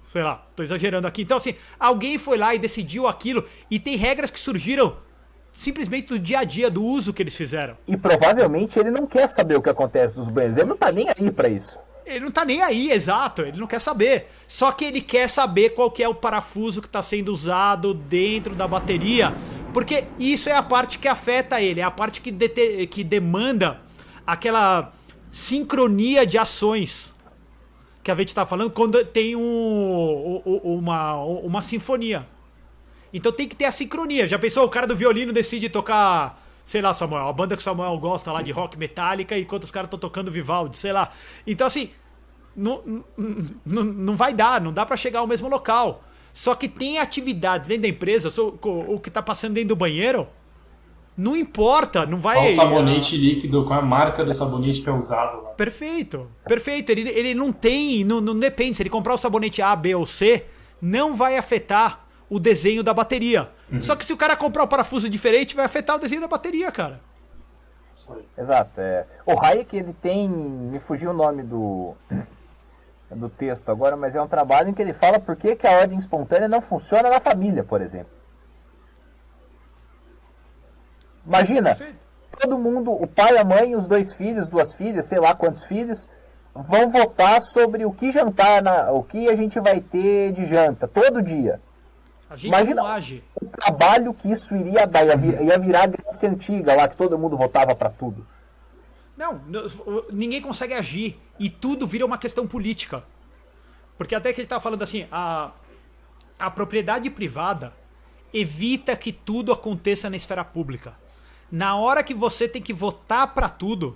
S2: Sei lá, tô exagerando aqui. Então, assim, alguém foi lá e decidiu aquilo, e tem regras que surgiram simplesmente do dia a dia, do uso que eles fizeram.
S3: E provavelmente ele não quer saber o que acontece nos banheiros, ele não tá nem aí pra isso.
S2: Ele não tá nem aí, exato, ele não quer saber. Só que ele quer saber qual que é o parafuso que está sendo usado dentro da bateria, porque isso é a parte que afeta ele, é a parte que demanda aquela sincronia de ações que a gente tá falando quando tem uma sinfonia. Então tem que ter a sincronia. Já pensou, o cara do violino decide tocar, sei lá, Samuel, a banda que o Samuel gosta lá de rock metálica, enquanto os caras estão tocando Vivaldi, sei lá. Então, assim, não vai dar, não dá pra chegar ao mesmo local. Só que tem atividades dentro da empresa, o que tá passando dentro do banheiro, não importa, não vai...
S1: Qual o sabonete líquido, qual a marca do sabonete que é usado lá.
S2: Perfeito, perfeito. Ele não tem, não depende, se ele comprar o sabonete A, B ou C, não vai afetar o desenho da bateria. Só que se o cara comprar um parafuso diferente, vai afetar o desenho da bateria, cara.
S3: Exato. O Hayek, ele tem... Me fugiu o nome do texto agora, mas é um trabalho em que ele fala por que a ordem espontânea não funciona na família, por exemplo. Imagina, todo mundo, o pai, a mãe, os 2 filhos, 2 filhas, sei lá quantos filhos, vão votar sobre o que jantar, o que a gente vai ter de janta, todo dia.
S2: A gente
S3: Imagina
S2: não age.
S3: o trabalho que isso iria dar, ia virar a Grécia Antiga lá, que todo mundo votava pra tudo.
S2: Não, ninguém consegue agir. E tudo vira uma questão política. Porque até que ele tá falando assim, a propriedade privada evita que tudo aconteça na esfera pública. Na hora que você tem que votar pra tudo,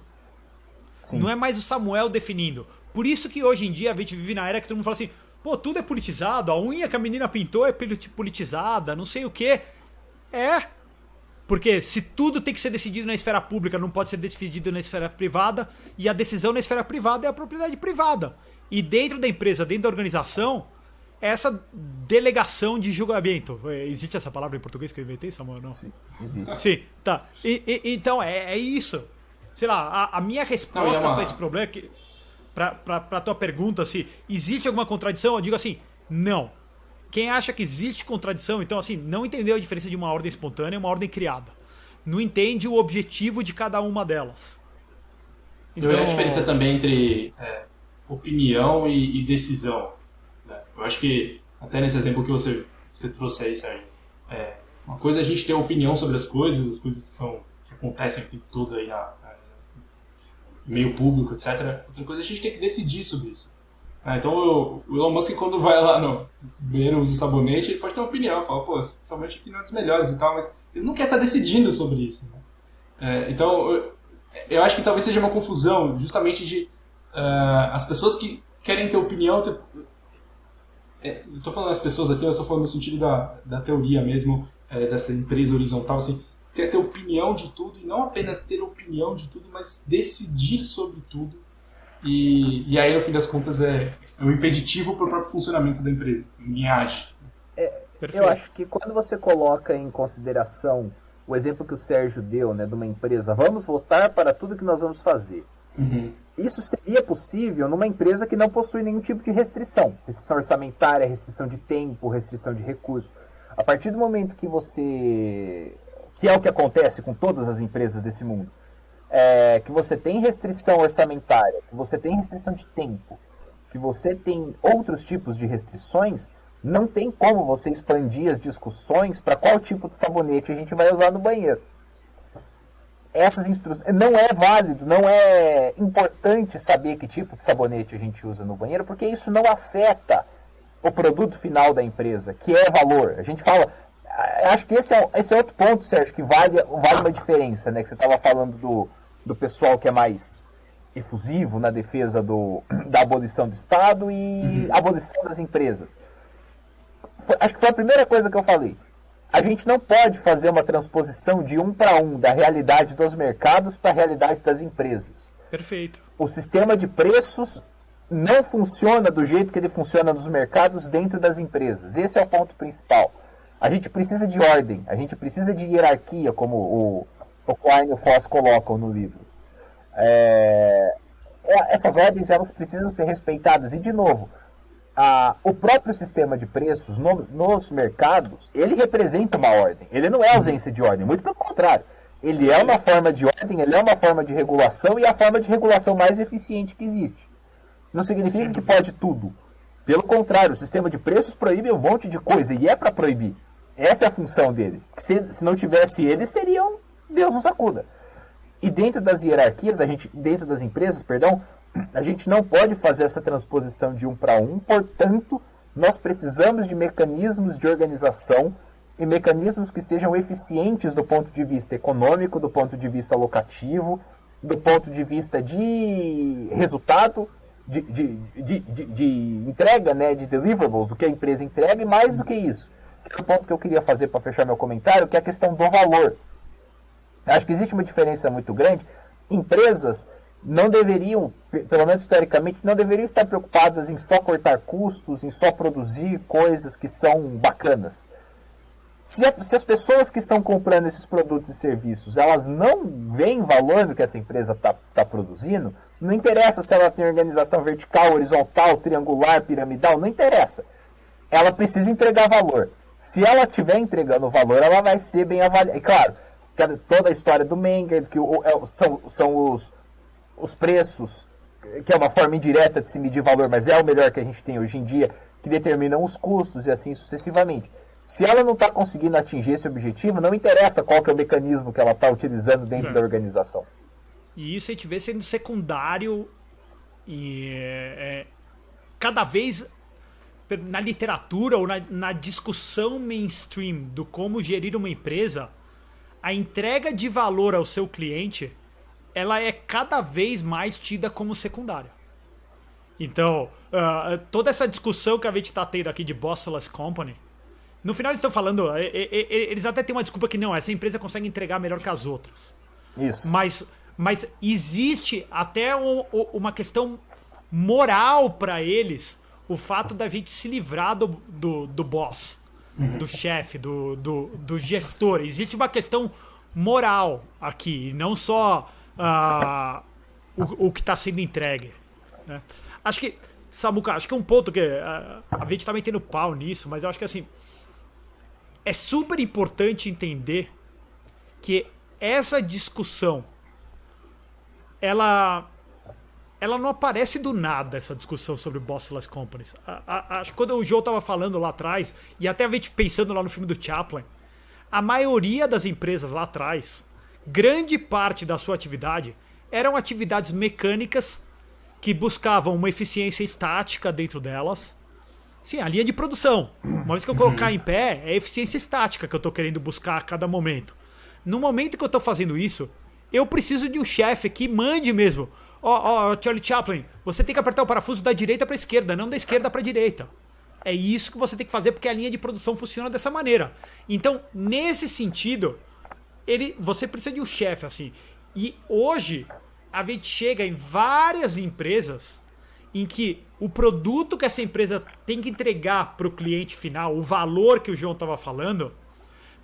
S3: Sim.
S2: não é mais o Samuel definindo. Por isso que hoje em dia a gente vive na era que todo mundo fala assim, pô, tudo é politizado, a unha que a menina pintou é politizada, não sei o quê. Porque se tudo tem que ser decidido na esfera pública, não pode ser decidido na esfera privada, e a decisão na esfera privada é a propriedade privada. E dentro da empresa, dentro da organização, essa delegação de julgamento. Existe essa palavra em português que eu inventei, Samuel? Não?
S3: Sim, existe.
S2: Sim, tá. Então, é isso. Sei lá, a minha resposta para esse problema, para tua pergunta, se existe alguma contradição, eu digo assim, não. Quem acha que existe contradição, então assim, não entendeu a diferença de uma ordem espontânea e uma ordem criada. Não entende o objetivo de cada uma delas.
S1: Então... Eu vejo a diferença também entre opinião e decisão. Eu acho que, até nesse exemplo que você trouxe aí, Sérgio, uma coisa é a gente ter opinião sobre as coisas que acontecem o tempo todo aí no meio público, etc. Outra coisa é a gente ter que decidir sobre isso. Então o Elon Musk, quando vai lá no banheiro usa sabonete, ele pode ter uma opinião, fala, pô, esse sabonete aqui não é dos melhores e tal, mas ele não quer estar decidindo sobre isso. Né? Então eu acho que talvez seja uma confusão justamente de as pessoas que querem ter opinião... eu estou falando das pessoas aqui, eu estou falando no sentido da teoria mesmo, dessa empresa horizontal, assim, quer ter opinião de tudo, e não apenas ter opinião de tudo, mas decidir sobre tudo. E aí, no fim das contas, é um impeditivo para o próprio funcionamento da empresa. Ninguém age.
S3: Eu acho que quando você coloca em consideração o exemplo que o Sérgio deu, né, de uma empresa, vamos votar para tudo que nós vamos fazer. Isso seria possível numa empresa que não possui nenhum tipo de restrição. Restrição orçamentária, restrição de tempo, restrição de recursos. A partir do momento que você... que é o que acontece com todas as empresas desse mundo, que você tem restrição orçamentária, que você tem restrição de tempo, que você tem outros tipos de restrições, não tem como você expandir as discussões para qual tipo de sabonete a gente vai usar no banheiro. Essas instruções... Não é válido, não é importante saber que tipo de sabonete a gente usa no banheiro, porque isso não afeta o produto final da empresa, que é valor. A gente fala... Acho que esse é outro ponto, Sérgio, que vale uma diferença, né? Que você estava falando do pessoal que é mais efusivo na defesa da abolição do Estado e abolição das empresas. Acho que foi a primeira coisa que eu falei. A gente não pode fazer uma transposição de 1 para 1 da realidade dos mercados para a realidade das empresas.
S2: Perfeito.
S3: O sistema de preços não funciona do jeito que ele funciona nos mercados dentro das empresas. Esse é o ponto principal. A gente precisa de ordem, a gente precisa de hierarquia, como o Klein e o Foss colocam no livro. Essas ordens elas precisam ser respeitadas. E, de novo, o próprio sistema de preços nos mercados, ele representa uma ordem. Ele não é ausência de ordem, muito pelo contrário. Ele é uma forma de ordem, ele é uma forma de regulação e é a forma de regulação mais eficiente que existe. Não significa que pode tudo. Pelo contrário, o sistema de preços proíbe um monte de coisa e é para proibir. Essa é a função dele. Se não tivesse ele, seriam Deus nos acuda. E dentro das hierarquias, dentro das empresas, a gente não pode fazer essa transposição de 1 para 1, portanto, nós precisamos de mecanismos de organização e mecanismos que sejam eficientes do ponto de vista econômico, do ponto de vista locativo, do ponto de vista de resultado, de entrega, né, de deliverables, do que a empresa entrega, e mais do que isso, que é o ponto que eu queria fazer para fechar meu comentário, que é a questão do valor. Acho que existe uma diferença muito grande. Empresas não deveriam, pelo menos historicamente, não deveriam estar preocupadas em só cortar custos, em só produzir coisas que são bacanas. Se as pessoas que estão comprando esses produtos e serviços, elas não veem valor no que essa empresa está produzindo, não interessa se ela tem organização vertical, horizontal, triangular, piramidal, não interessa. Ela precisa entregar valor. Se ela estiver entregando valor, ela vai ser bem avaliada. E claro, toda a história do Menger, que são os preços, que é uma forma indireta de se medir valor, mas é o melhor que a gente tem hoje em dia, que determinam os custos e assim sucessivamente. Se ela não está conseguindo atingir esse objetivo, não interessa qual que é o mecanismo que ela está utilizando dentro da organização.
S2: E isso a gente vê sendo secundário e cada vez na literatura ou na discussão mainstream do como gerir uma empresa, a entrega de valor ao seu cliente, ela é cada vez mais tida como secundária. Então, toda essa discussão que a gente está tendo aqui de Bossless Company, no final eles estão falando, eles até têm uma desculpa que não, essa empresa consegue entregar melhor que as outras.
S3: Isso.
S2: Mas existe até uma questão moral para eles, o fato da gente se livrar do boss, do chefe, do gestor. Existe uma questão moral aqui, não só o que está sendo entregue. Né? Acho que, Samuca, acho que é um ponto que a gente está metendo pau nisso, mas eu acho que assim, é super importante entender que essa discussão ela não aparece do nada, essa discussão sobre Bossless Companies. Acho que quando o Joe estava falando lá atrás, e até a gente pensando lá no filme do Chaplin, a maioria das empresas lá atrás, grande parte da sua atividade, eram atividades mecânicas que buscavam uma eficiência estática dentro delas. Sim, a linha de produção. Uma vez que eu colocar em pé, é eficiência estática que eu estou querendo buscar a cada momento. No momento que eu estou fazendo isso, eu preciso de um chefe que mande mesmo. Charlie Chaplin, você tem que apertar o parafuso da direita para a esquerda, não da esquerda para a direita. É isso que você tem que fazer porque a linha de produção funciona dessa maneira. Então, nesse sentido, você precisa de um chefe assim. E hoje, a gente chega em várias empresas em que o produto que essa empresa tem que entregar para o cliente final, o valor que o João estava falando,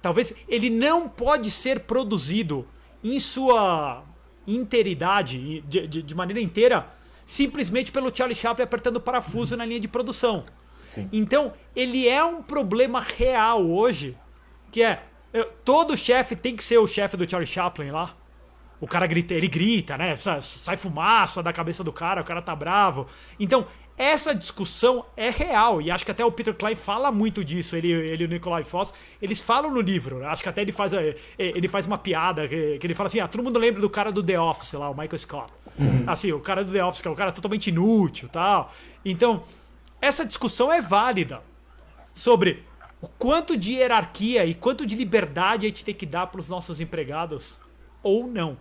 S2: talvez ele não pode ser produzido em sua inteiridade, de maneira inteira, simplesmente pelo Charlie Chaplin apertando o parafuso na linha de produção.
S3: Sim.
S2: Então, ele é um problema real hoje, que todo chefe tem que ser o chefe do Charlie Chaplin lá. O cara grita, ele grita, né? Sai fumaça da cabeça do cara, o cara tá bravo. Então, essa discussão é real, e acho que até o Peter Klein fala muito disso, ele e o Nikolai Foss, eles falam no livro, acho que até ele faz uma piada, que ele fala assim, todo mundo lembra do cara do The Office lá, o Michael Scott.
S3: Sim.
S2: Assim, o cara do The Office, que é um cara totalmente inútil e tal. Então, essa discussão é válida sobre o quanto de hierarquia e quanto de liberdade a gente tem que dar para os nossos empregados ou não.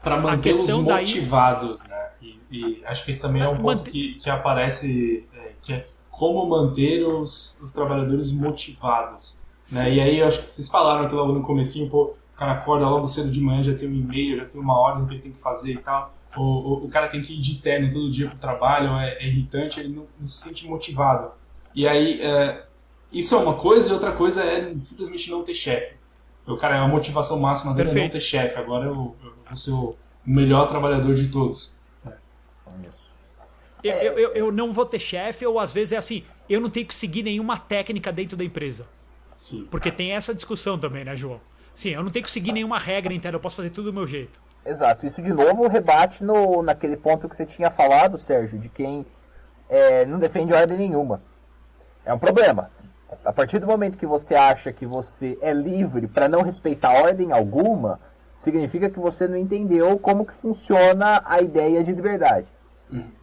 S1: Para mantê-los
S2: questão
S1: motivados, né? E acho que esse também é um ponto que aparece, que é como manter os trabalhadores motivados, né? E aí eu acho que vocês falaram aqui logo no comecinho, pô, o cara acorda logo cedo de manhã, já tem um e-mail, já tem uma ordem que ele tem que fazer e tal. O cara tem que ir de terno todo dia pro trabalho, é irritante, ele não se sente motivado. E aí, isso é uma coisa, e outra coisa é simplesmente não ter chefe. O cara, a motivação máxima dele é não ter chefe. Agora eu vou ser o melhor trabalhador de todos.
S3: Isso.
S2: Eu não vou ter chefe, ou às vezes é assim, eu não tenho que seguir nenhuma técnica dentro da empresa.
S1: Sim.
S2: Porque tem essa discussão também, né, João? Sim, eu não tenho que seguir nenhuma regra interna, eu posso fazer tudo do meu jeito.
S3: Exato. Isso, de novo, rebate naquele ponto que você tinha falado, Sérgio, de quem não defende ordem nenhuma. É um problema. A partir do momento que você acha que você é livre para não respeitar ordem alguma, significa que você não entendeu como que funciona a ideia de liberdade.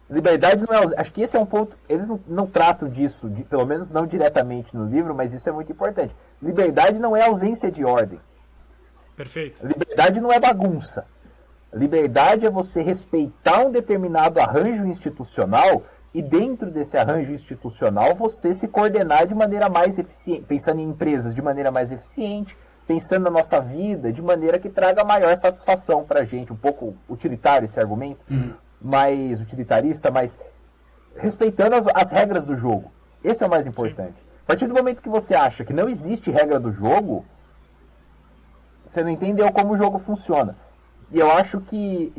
S3: Liberdade não é... Acho que esse é um ponto... Eles não tratam disso, pelo menos não diretamente no livro, mas isso é muito importante. Liberdade não é ausência de ordem.
S2: Perfeito.
S3: Liberdade não é bagunça. Liberdade é você respeitar um determinado arranjo institucional e dentro desse arranjo institucional você se coordenar de maneira mais eficiente, pensando em empresas de maneira mais eficiente, pensando na nossa vida de maneira que traga maior satisfação para a gente. Um pouco utilitário esse argumento, mais utilitarista, mas respeitando as regras do jogo. Esse é o mais importante. Sim. A partir do momento que você acha que não existe regra do jogo, você não entendeu como o jogo funciona. E eu acho que,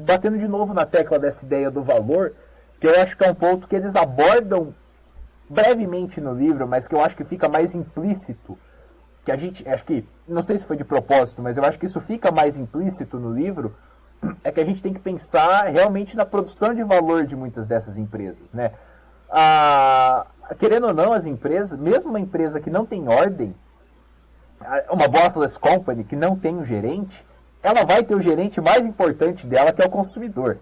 S3: batendo de novo na tecla dessa ideia do valor, que eu acho que é um ponto que eles abordam brevemente no livro, mas que eu acho que fica mais implícito, que a gente, acho que, não sei se foi de propósito, mas eu acho que isso fica mais implícito no livro, é que a gente tem que pensar realmente na produção de valor de muitas dessas empresas, né? Querendo ou não, as empresas, mesmo uma empresa que não tem ordem, uma bossless company que não tem um gerente, ela vai ter o gerente mais importante dela, que é o consumidor.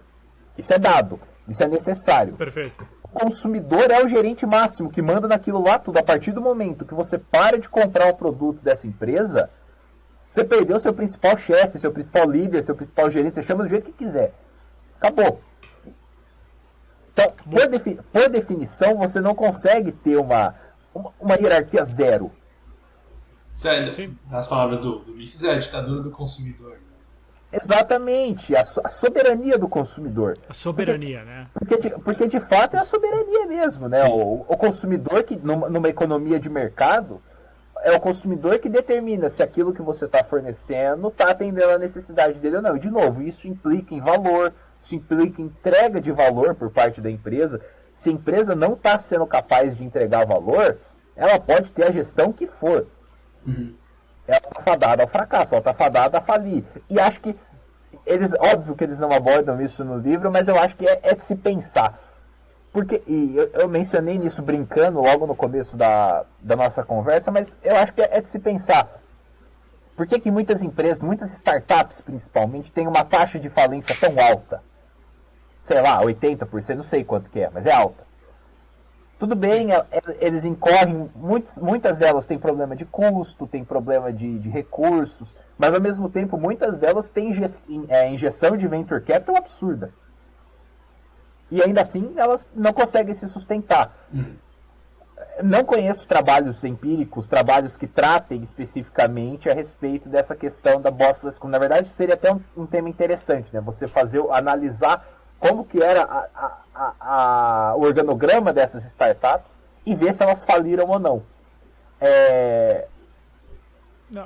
S3: Isso é dado. Isso é necessário.
S2: Perfeito.
S3: O consumidor é o gerente máximo que manda naquilo lá tudo. A partir do momento que você para de comprar o produto dessa empresa, você perdeu seu principal chefe, seu principal líder, seu principal gerente, você chama do jeito que quiser. Acabou. Então, por definição, você não consegue ter uma hierarquia zero.
S1: Sério, nas palavras do Mises, é a ditadura do consumidor.
S3: Exatamente, a soberania do consumidor.
S2: A soberania, né?
S3: Porque de fato é a soberania mesmo, né? O consumidor, que numa economia de mercado, é o consumidor que determina se aquilo que você está fornecendo está atendendo a necessidade dele ou não. E, de novo, isso implica em valor, isso implica em entrega de valor por parte da empresa. Se a empresa não está sendo capaz de entregar valor, ela pode ter a gestão que for. Ela está fadada ao fracasso, ela está fadada a falir. E acho que óbvio que eles não abordam isso no livro, mas eu acho que é de se pensar. Porque, e eu mencionei nisso brincando logo no começo da nossa conversa, mas eu acho que é de se pensar. Por que muitas empresas, muitas startups principalmente, têm uma taxa de falência tão alta? Sei lá, 80%, não sei quanto que é, mas é alta. Tudo bem, eles incorrem, muitas delas têm problema de custo, têm problema de recursos, mas ao mesmo tempo muitas delas têm injeção de venture capital absurda. E ainda assim elas não conseguem se sustentar. Não conheço trabalhos empíricos, trabalhos que tratem especificamente a respeito dessa questão da bossless. Na verdade seria até um tema interessante, né? Você analisar como que era o organograma dessas startups e ver se elas faliram ou não.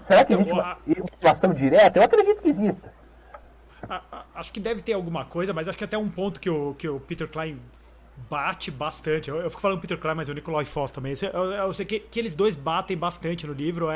S3: Será que existe uma relação direta? Eu acredito que exista.
S2: Acho que deve ter alguma coisa, mas acho que até um ponto que o Peter Klein bate bastante. Eu fico falando Peter Klein, mas o Nikolai Foss também. Eu sei que eles dois batem bastante no livro.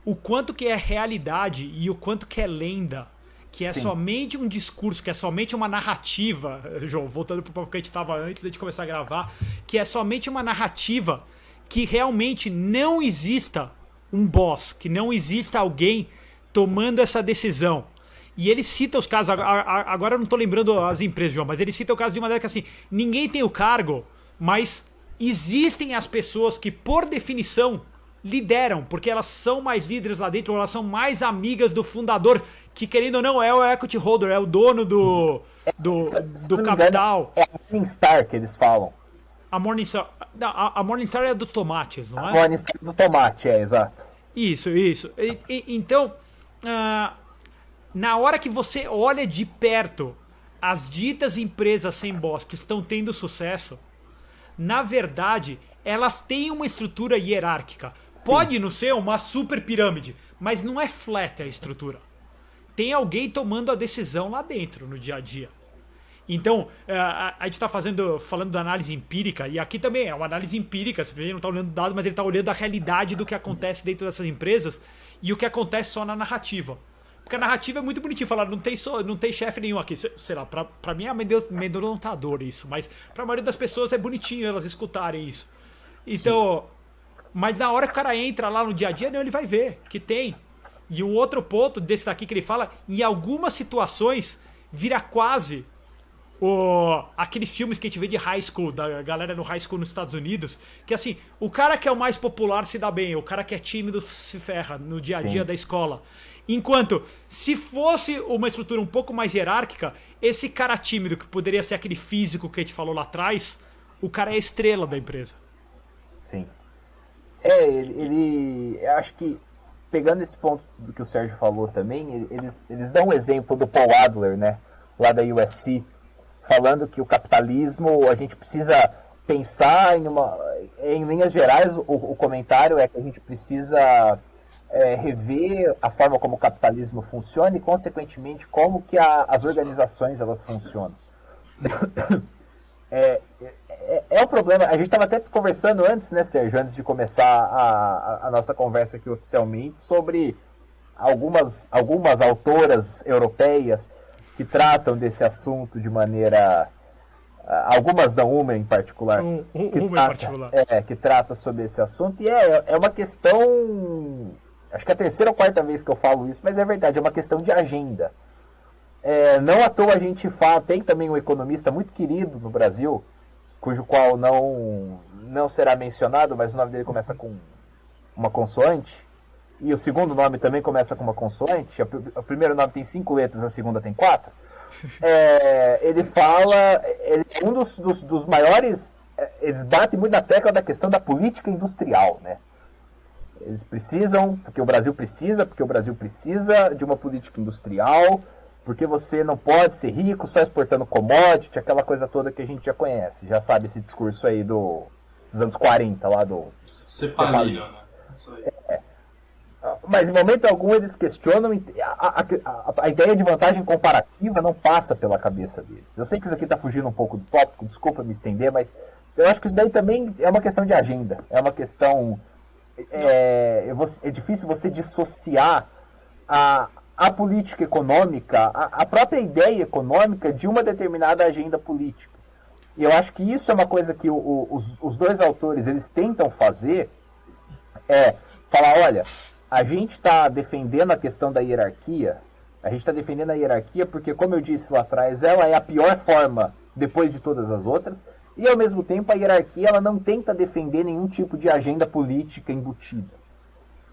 S2: O quanto que é realidade e o quanto que é lenda. Que é somente um discurso, que é somente uma narrativa. João, voltando para o que a gente estava antes de começar a gravar. Que é somente uma narrativa que realmente não exista um boss. Que não exista alguém tomando essa decisão. E ele cita os casos, agora eu não estou lembrando as empresas, João, mas ele cita o caso de uma maneira que assim, ninguém tem o cargo, mas existem as pessoas que, por definição, lideram, porque elas são mais líderes lá dentro, ou elas são mais amigas do fundador, que querendo ou não é o equity holder, é o dono do capital.
S3: É a Morningstar que eles falam.
S2: A Morningstar é do tomates, não é?
S3: A Morningstar é do tomate, exato.
S2: Isso. Então... na hora que você olha de perto as ditas empresas sem boss que estão tendo sucesso, na verdade, elas têm uma estrutura hierárquica. Sim. Pode não ser uma super pirâmide, mas não é flat a estrutura. Tem alguém tomando a decisão lá dentro, no dia a dia. Então, a gente está falando da análise empírica, e aqui também é uma análise empírica, você não está olhando dados, mas ele está olhando a realidade do que acontece dentro dessas empresas e o que acontece só na narrativa. Porque a narrativa é muito bonitinha, falar não tem chefe nenhum aqui. Sei lá, pra mim é amedrontador isso, mas pra maioria das pessoas é bonitinho elas escutarem isso. Então, mas na hora que o cara entra lá no dia a dia, ele vai ver que tem. E um outro ponto desse daqui que ele fala, em algumas situações, vira quase aqueles filmes que a gente vê de high school, da galera no high school nos Estados Unidos, que assim, o cara que é o mais popular se dá bem, o cara que é tímido se ferra no dia a dia da escola. Enquanto, se fosse uma estrutura um pouco mais hierárquica, esse cara tímido, que poderia ser aquele físico que a gente falou lá atrás, o cara é a estrela da empresa.
S3: Sim. Acho que, pegando esse ponto do que o Sérgio falou também, eles dão um exemplo do Paul Adler, né, lá da USC, falando que o capitalismo, a gente precisa pensar em linhas gerais, o comentário é que a gente precisa... rever a forma como o capitalismo funciona e, consequentemente, como que as organizações elas funcionam. É um problema. A gente estava até conversando antes, né, Sérgio, antes de começar a nossa conversa aqui oficialmente, sobre algumas autoras europeias que tratam desse assunto de maneira... algumas da UMA em particular, que trata sobre esse assunto, e é uma questão... Acho que é a terceira ou quarta vez que eu falo isso, mas é verdade, é uma questão de agenda. Não à toa a gente fala, tem também um economista muito querido no Brasil, cujo qual não será mencionado, mas o nome dele começa com uma consoante, e o segundo nome também começa com uma consoante, o primeiro nome tem 5 letras, a segunda tem 4. Ele é um dos maiores, eles batem muito na tecla da questão da política industrial, né? Eles precisam, porque o Brasil precisa de uma política industrial, porque você não pode ser rico só exportando commodity, aquela coisa toda que a gente já conhece, já sabe esse discurso aí dos anos 40, lá do
S1: Cepalino.
S3: Mas em momento algum eles questionam, a ideia de vantagem comparativa não passa pela cabeça deles. Eu sei que isso aqui está fugindo um pouco do tópico, desculpa me estender, mas eu acho que isso daí também é uma questão de agenda, é uma questão... É difícil você dissociar a política econômica, a própria ideia econômica de uma determinada agenda política. E eu acho que isso é uma coisa que os dois autores eles tentam fazer, falar, olha, a gente está defendendo a questão da hierarquia, porque, como eu disse lá atrás, ela é a pior forma depois de todas as outras, e ao mesmo tempo a hierarquia ela não tenta defender nenhum tipo de agenda política embutida.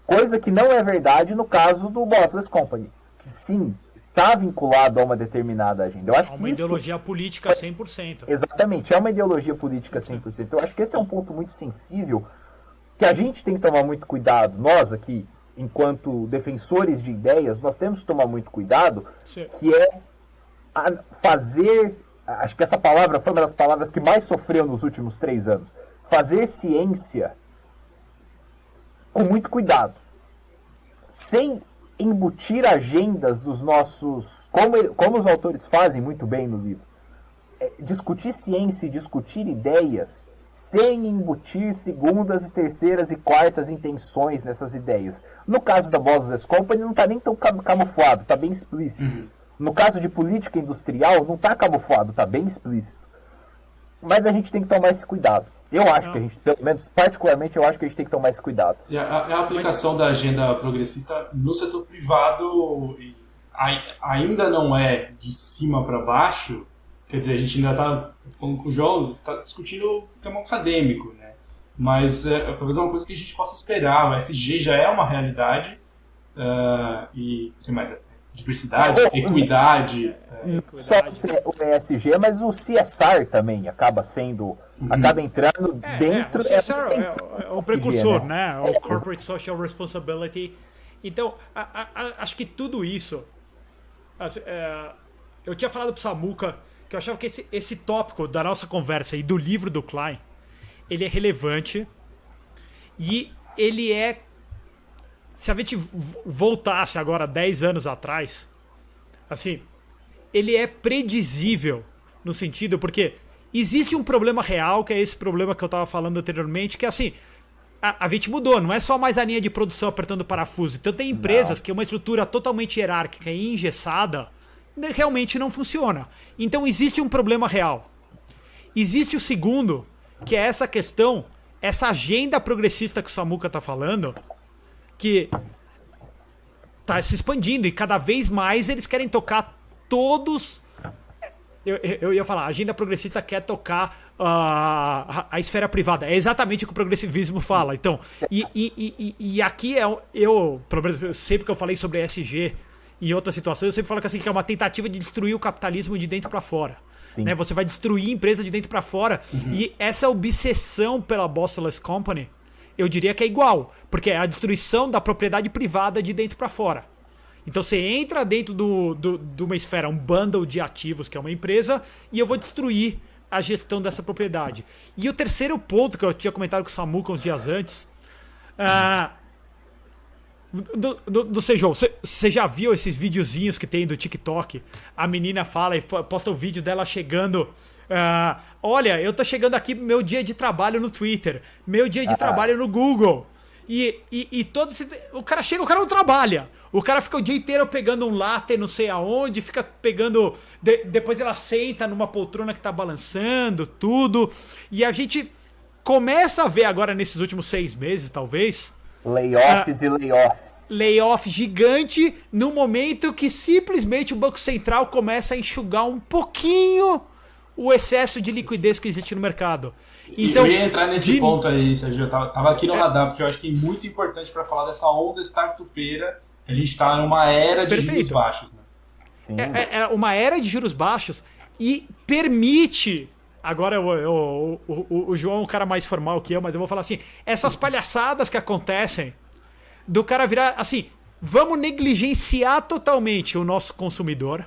S3: Coisa que não é verdade no caso do Bossless Company, que sim, está vinculado a uma determinada agenda. Eu acho que isso...
S2: ideologia política 100%.
S3: Exatamente, é uma ideologia política 100%. Eu acho que esse é um ponto muito sensível, que a gente tem que tomar muito cuidado. Nós aqui, enquanto defensores de ideias, nós temos que tomar muito cuidado,
S2: Sim.
S3: que é fazer acho que essa palavra foi uma das palavras que mais sofreu nos últimos 3 anos. Fazer ciência com muito cuidado, sem embutir agendas dos nossos... Como os autores fazem muito bem no livro. Discutir ciência e discutir ideias sem embutir segundas e terceiras e quartas intenções nessas ideias. No caso da Boswell Company não está nem tão camuflado, está bem explícito. No caso de política industrial não está camuflado, está bem explícito. Mas a gente tem que tomar esse cuidado. Eu acho que a gente, pelo menos particularmente, eu acho que a gente tem que tomar esse cuidado.
S1: E a aplicação da agenda progressista no setor privado ainda não é de cima para baixo. Quer dizer, a gente ainda está, falando com o João, está discutindo o tema acadêmico, né? Mas talvez é uma coisa que a gente possa esperar. O ESG já é uma realidade. E o que mais? Diversidade, equidade.
S3: Só o ESG, mas o CSR também acaba sendo... Acaba entrando dentro...
S2: O CSR é o precursor, né? O Corporate Social Responsibility. Então, acho que tudo isso... eu tinha falado pro Samuca que eu achava que esse tópico da nossa conversa e do livro do Klein, ele é relevante e ele é... Se a gente voltasse agora 10 anos atrás, assim, ele é predizível no sentido, porque existe um problema real, que é esse problema que eu estava falando anteriormente, que é assim, a gente mudou, não é só mais a linha de produção apertando parafuso. Então tem empresas que uma estrutura totalmente hierárquica e engessada realmente não funciona. Então existe um problema real. Existe o segundo, que é essa questão, essa agenda progressista que o Samuca está falando, que está se expandindo e cada vez mais eles querem tocar todos... Eu ia falar, a agenda progressista quer tocar a esfera privada. É exatamente o que o progressivismo fala. Então, e aqui pelo menos sempre que eu falei sobre ESG em outras situações, eu sempre falo que, assim, que é uma tentativa de destruir o capitalismo de dentro para fora. Né? Você vai destruir a empresa de dentro para fora. E essa obsessão pela Boswell Company, eu diria que é igual, porque é a destruição da propriedade privada de dentro para fora. Então você entra dentro de uma esfera, um bundle de ativos, que é uma empresa, e eu vou destruir a gestão dessa propriedade. E o terceiro ponto que eu tinha comentado com o Samuca uns dias antes, não sei, João, você já viu esses videozinhos que tem do TikTok? A menina fala e posta o vídeo dela chegando... olha, eu tô chegando aqui pro meu dia de trabalho no Twitter, meu dia de trabalho no Google. E todo esse... O cara chega, o cara não trabalha. O cara fica o dia inteiro pegando um latte não sei aonde, fica pegando... Depois ela senta numa poltrona que tá balançando, tudo. E a gente começa a ver agora, nesses últimos 6 meses, talvez...
S3: Layoffs e layoffs.
S2: Layoff gigante, no momento que simplesmente o Banco Central começa a enxugar um pouquinho o excesso de liquidez que existe no mercado. Então,
S1: eu ia entrar nesse ponto aí, Sérgio. Eu tava aqui no radar, porque eu acho que é muito importante para falar dessa onda startupeira. A gente tá numa era de juros baixos. Né?
S3: Sim.
S2: É uma era de juros baixos e permite... Agora o João é um cara mais formal que eu, mas eu vou falar assim, essas palhaçadas que acontecem do cara virar assim, vamos negligenciar totalmente o nosso consumidor,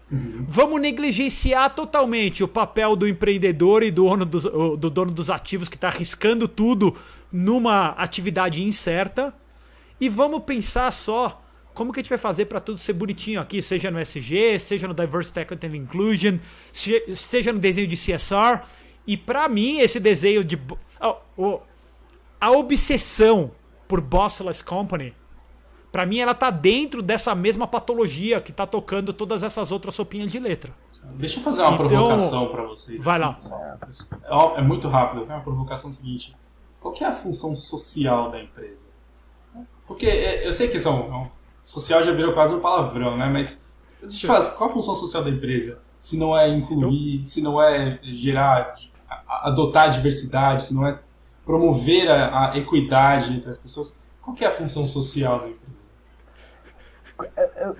S2: vamos negligenciar totalmente o papel do empreendedor e do dono dos ativos que está arriscando tudo numa atividade incerta e vamos pensar só como que a gente vai fazer para tudo ser bonitinho aqui, seja no SG, seja no Diversity, Equity and Inclusion, seja no desenho de CSR. E para mim, esse desenho de... A obsessão por Boswell Company, para mim, ela tá dentro dessa mesma patologia que tá tocando todas essas outras sopinhas de letra.
S1: Deixa eu fazer uma provocação para vocês.
S2: Vai lá.
S1: É muito rápido. É uma provocação seguinte. Qual que é a função social da empresa? Porque eu sei que social já virou quase um palavrão, né? Mas deixa eu falar, qual a função social da empresa? Se não é incluir, se não é gerar, adotar a diversidade, se não é promover a equidade entre as pessoas, qual que é a função social da empresa?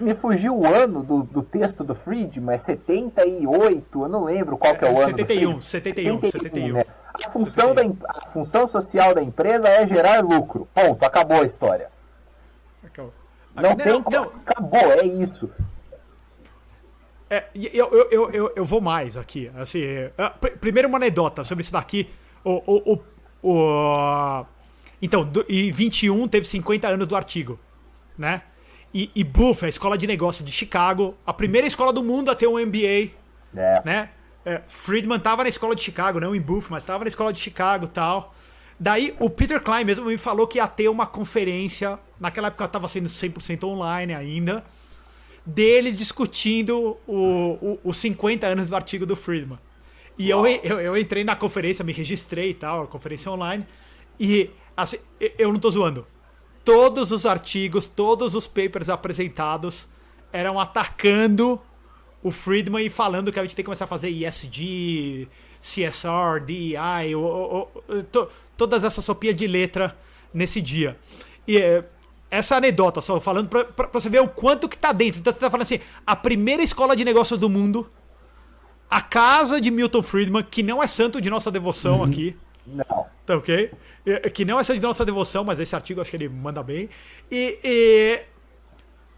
S3: Me fugiu o ano do texto do Fried, mas 78, eu não lembro qual que é o ano
S2: 71,
S3: do
S2: 71.
S3: Né? A função social da empresa é gerar lucro. Ponto, acabou a história. Não tem como. Acabou, é isso.
S2: Eu vou mais aqui. Assim, primeiro uma anedota sobre isso daqui. Então, em 21 teve 50 anos do artigo, né? E Booth, a escola de negócio de Chicago, a primeira escola do mundo a ter um MBA, né? Friedman tava na escola de Chicago, não em Booth, mas tava na escola de Chicago e tal. Daí o Peter Klein mesmo me falou que ia ter uma conferência, naquela época estava sendo 100% online ainda, deles discutindo os 50 anos do artigo do Friedman. E eu entrei na conferência, me registrei e tal, a conferência online, e assim, eu não tô zoando. Todos os artigos, todos os papers apresentados eram atacando o Friedman e falando que a gente tem que começar a fazer ESG, CSR, DEI, todas essas sopinhas de letra nesse dia. E essa anedota, só falando pra você ver o quanto que tá dentro. Então você tá falando assim, a primeira escola de negócios do mundo, a casa de Milton Friedman, que não é santo de nossa devoção aqui.
S3: Não.
S2: Tá ok? Que não é santo de nossa devoção, mas esse artigo eu acho que ele manda bem. E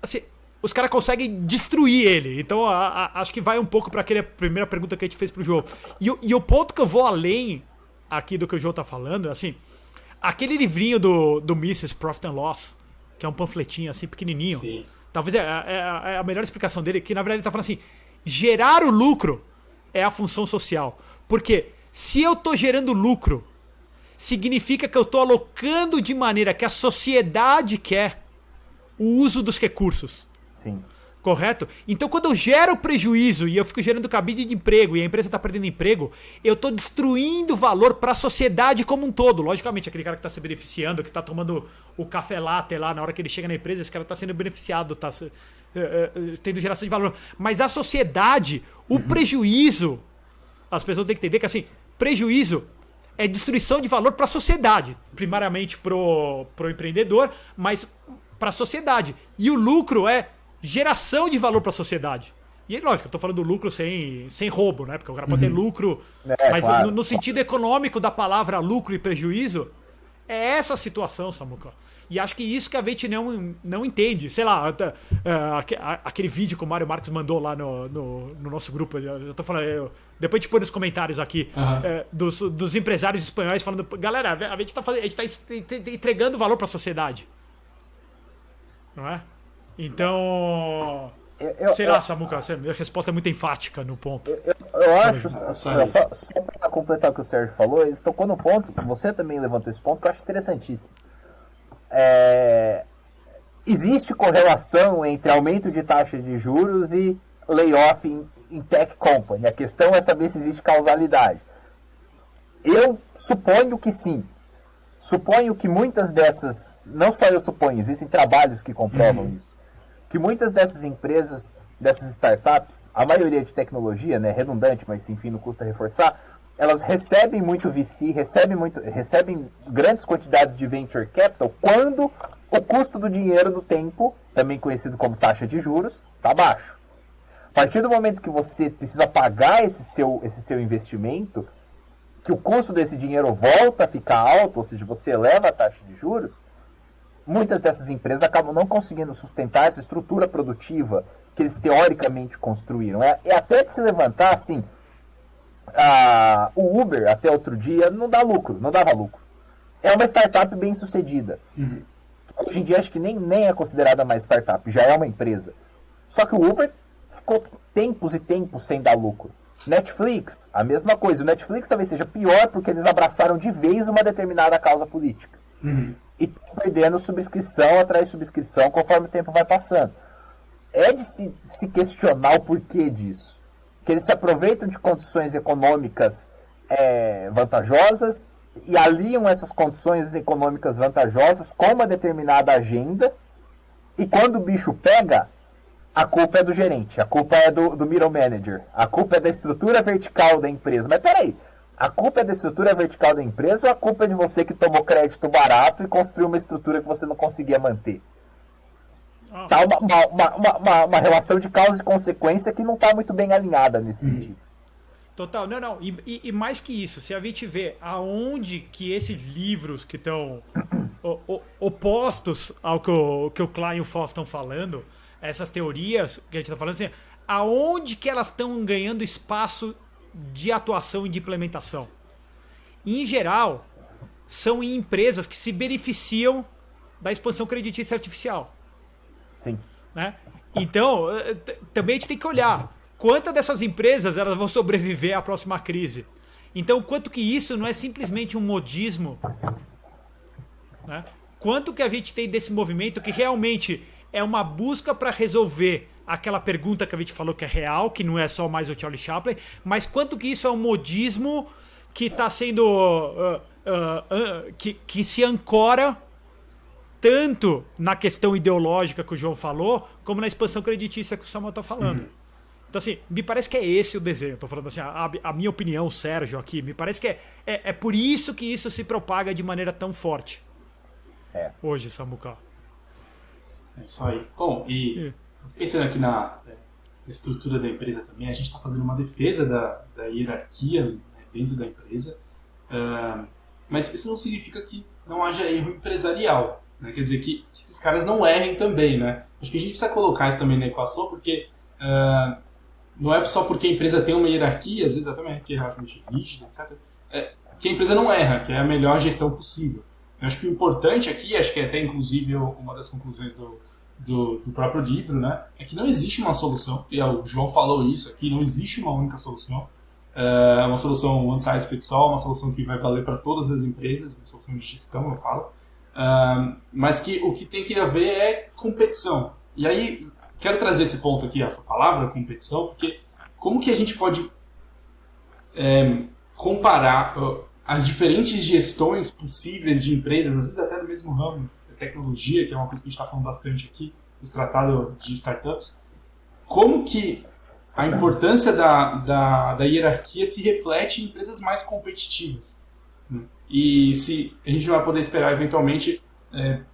S2: assim, os caras conseguem destruir ele. Então acho que vai um pouco pra aquela primeira pergunta que a gente fez pro João. E o ponto que eu vou além aqui do que o João tá falando é assim, aquele livrinho do Mises, Profit and Loss, que é um panfletinho assim, pequenininho.
S1: Sim.
S2: Talvez é a melhor explicação dele, que na verdade ele tá falando assim, gerar o lucro é a função social. Porque se eu tô gerando lucro, significa que eu tô alocando de maneira que a sociedade quer o uso dos recursos.
S3: Sim.
S2: Correto? Então quando eu gero prejuízo e eu fico gerando cabide de emprego e a empresa está perdendo emprego, eu estou destruindo valor para a sociedade como um todo. Logicamente, aquele cara que está se beneficiando, que está tomando o café latte lá na hora que ele chega na empresa, esse cara está sendo beneficiado, está tendo geração de valor. Mas a sociedade, o prejuízo, as pessoas têm que entender que assim, prejuízo é destruição de valor para a sociedade. Primariamente pro empreendedor, mas para a sociedade. E o lucro é geração de valor para a sociedade. E lógico, eu tô falando lucro sem roubo, né? Porque o cara pode ter lucro, mas
S3: claro.
S2: no sentido econômico da palavra lucro e prejuízo, é essa a situação, Samuca. E acho que isso que a gente não entende. Sei lá, aquele vídeo que o Mário Marques mandou lá no nosso grupo, eu tô falando, depois a gente põe nos comentários aqui, dos empresários espanhóis falando, galera, a gente tá entregando valor para a sociedade. Não é? Então, sei lá, Samuca, a resposta é muito enfática no ponto.
S3: Eu acho, só para completar o que o Sérgio falou, ele tocou no ponto, você também levantou esse ponto, que eu acho interessantíssimo. Existe correlação entre aumento de taxa de juros e layoff em tech company. A questão é saber se existe causalidade. Eu suponho que sim. Suponho que muitas dessas, não só eu suponho, existem trabalhos que comprovam isso, que muitas dessas empresas, dessas startups, a maioria de tecnologia, né, redundante, mas enfim, não custa reforçar, elas recebem muito VC, recebem grandes quantidades de venture capital quando o custo do dinheiro do tempo, também conhecido como taxa de juros, está baixo. A partir do momento que você precisa pagar esse seu investimento, que o custo desse dinheiro volta a ficar alto, ou seja, você eleva a taxa de juros, muitas dessas empresas acabam não conseguindo sustentar essa estrutura produtiva que eles teoricamente construíram. É até de se levantar, assim, o Uber, até outro dia, não dava lucro. É uma startup bem sucedida. Hoje em dia acho que nem é considerada mais startup, já é uma empresa. Só que o Uber ficou tempos e tempos sem dar lucro. Netflix, a mesma coisa. O Netflix talvez seja pior porque eles abraçaram de vez uma determinada causa política. E estão perdendo subscrição atrás de subscrição conforme o tempo vai passando. É de se questionar o porquê disso. Que eles se aproveitam de condições econômicas vantajosas e aliam essas condições econômicas vantajosas com uma determinada agenda, e quando o bicho pega, a culpa é do gerente, a culpa é do middle manager, a culpa é da estrutura vertical da empresa. Mas peraí, a culpa é da estrutura vertical da empresa ou a culpa é de você que tomou crédito barato e construiu uma estrutura que você não conseguia manter? Tá uma relação de causa e consequência que não está muito bem alinhada nesse sentido.
S2: Total, não. E mais que isso, se a gente vê aonde que esses livros que estão opostos ao que o Klein e o Foss estão falando, essas teorias que a gente está falando, assim, aonde que elas estão ganhando espaço de atuação e de implementação. Em geral, são em empresas que se beneficiam da expansão creditícia artificial.
S3: Sim.
S2: Né? Então, também a gente tem que olhar quantas dessas empresas elas vão sobreviver à próxima crise. Então, quanto que isso não é simplesmente um modismo, né? Quanto que a gente tem desse movimento que realmente é uma busca para resolver aquela pergunta que a gente falou que é real, que não é só mais o Charlie Chaplin, mas quanto que isso é um modismo que está sendo... que se ancora tanto na questão ideológica que o João falou, como na expansão creditícia que o Samuel está falando. Então, assim, me parece que é esse o desenho. Estou falando assim, a minha opinião, Sérgio, aqui, me parece que é por isso que isso se propaga de maneira tão forte. Hoje, Samuca.
S1: É isso aí. Bom, e pensando aqui na estrutura da empresa também, a gente está fazendo uma defesa da hierarquia, né, dentro da empresa, mas isso não significa que não haja erro empresarial, né? Quer dizer que esses caras não errem também, né? Acho que a gente precisa colocar isso também na equação, porque não é só porque a empresa tem uma hierarquia, às vezes até uma hierarquia relativamente rígida, etc., que a empresa não erra, que é a melhor gestão possível. Eu acho que o importante aqui, acho que é até inclusive uma das conclusões do próprio livro, né, é que não existe uma solução, e o João falou isso aqui, não existe uma única solução. É uma solução one size fits all, uma solução que vai valer para todas as empresas, uma solução de gestão, eu falo, mas que o que tem que haver é competição. E aí, quero trazer esse ponto aqui, essa palavra competição, porque como que a gente pode comparar as diferentes gestões possíveis de empresas, às vezes até no mesmo ramo, da tecnologia, que é uma coisa que a gente está falando bastante aqui, nos tratados de startups, como que a importância da hierarquia se reflete em empresas mais competitivas, né? E se a gente vai poder esperar, eventualmente,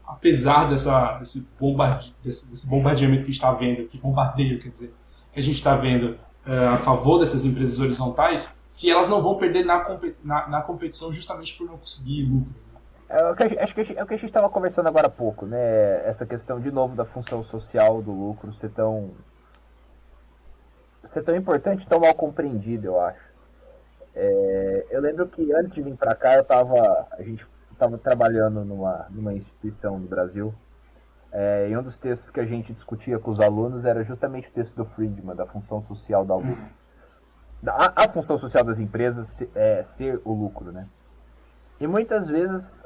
S1: apesar desse bombardeamento que a gente está vendo, que bombardeio, quer dizer, que a gente está vendo a favor dessas empresas horizontais, se elas não vão perder na competição justamente por não conseguir lucro.
S3: Acho que é o que a gente estava conversando agora há pouco, né? Essa questão, de novo, da função social do lucro ser tão importante, tão mal compreendido, eu acho. Eu lembro que antes de vir para cá, a gente estava trabalhando numa instituição no Brasil, e um dos textos que a gente discutia com os alunos era justamente o texto do Friedman, da função social da lucro. A função social das empresas é ser o lucro, né? E muitas vezes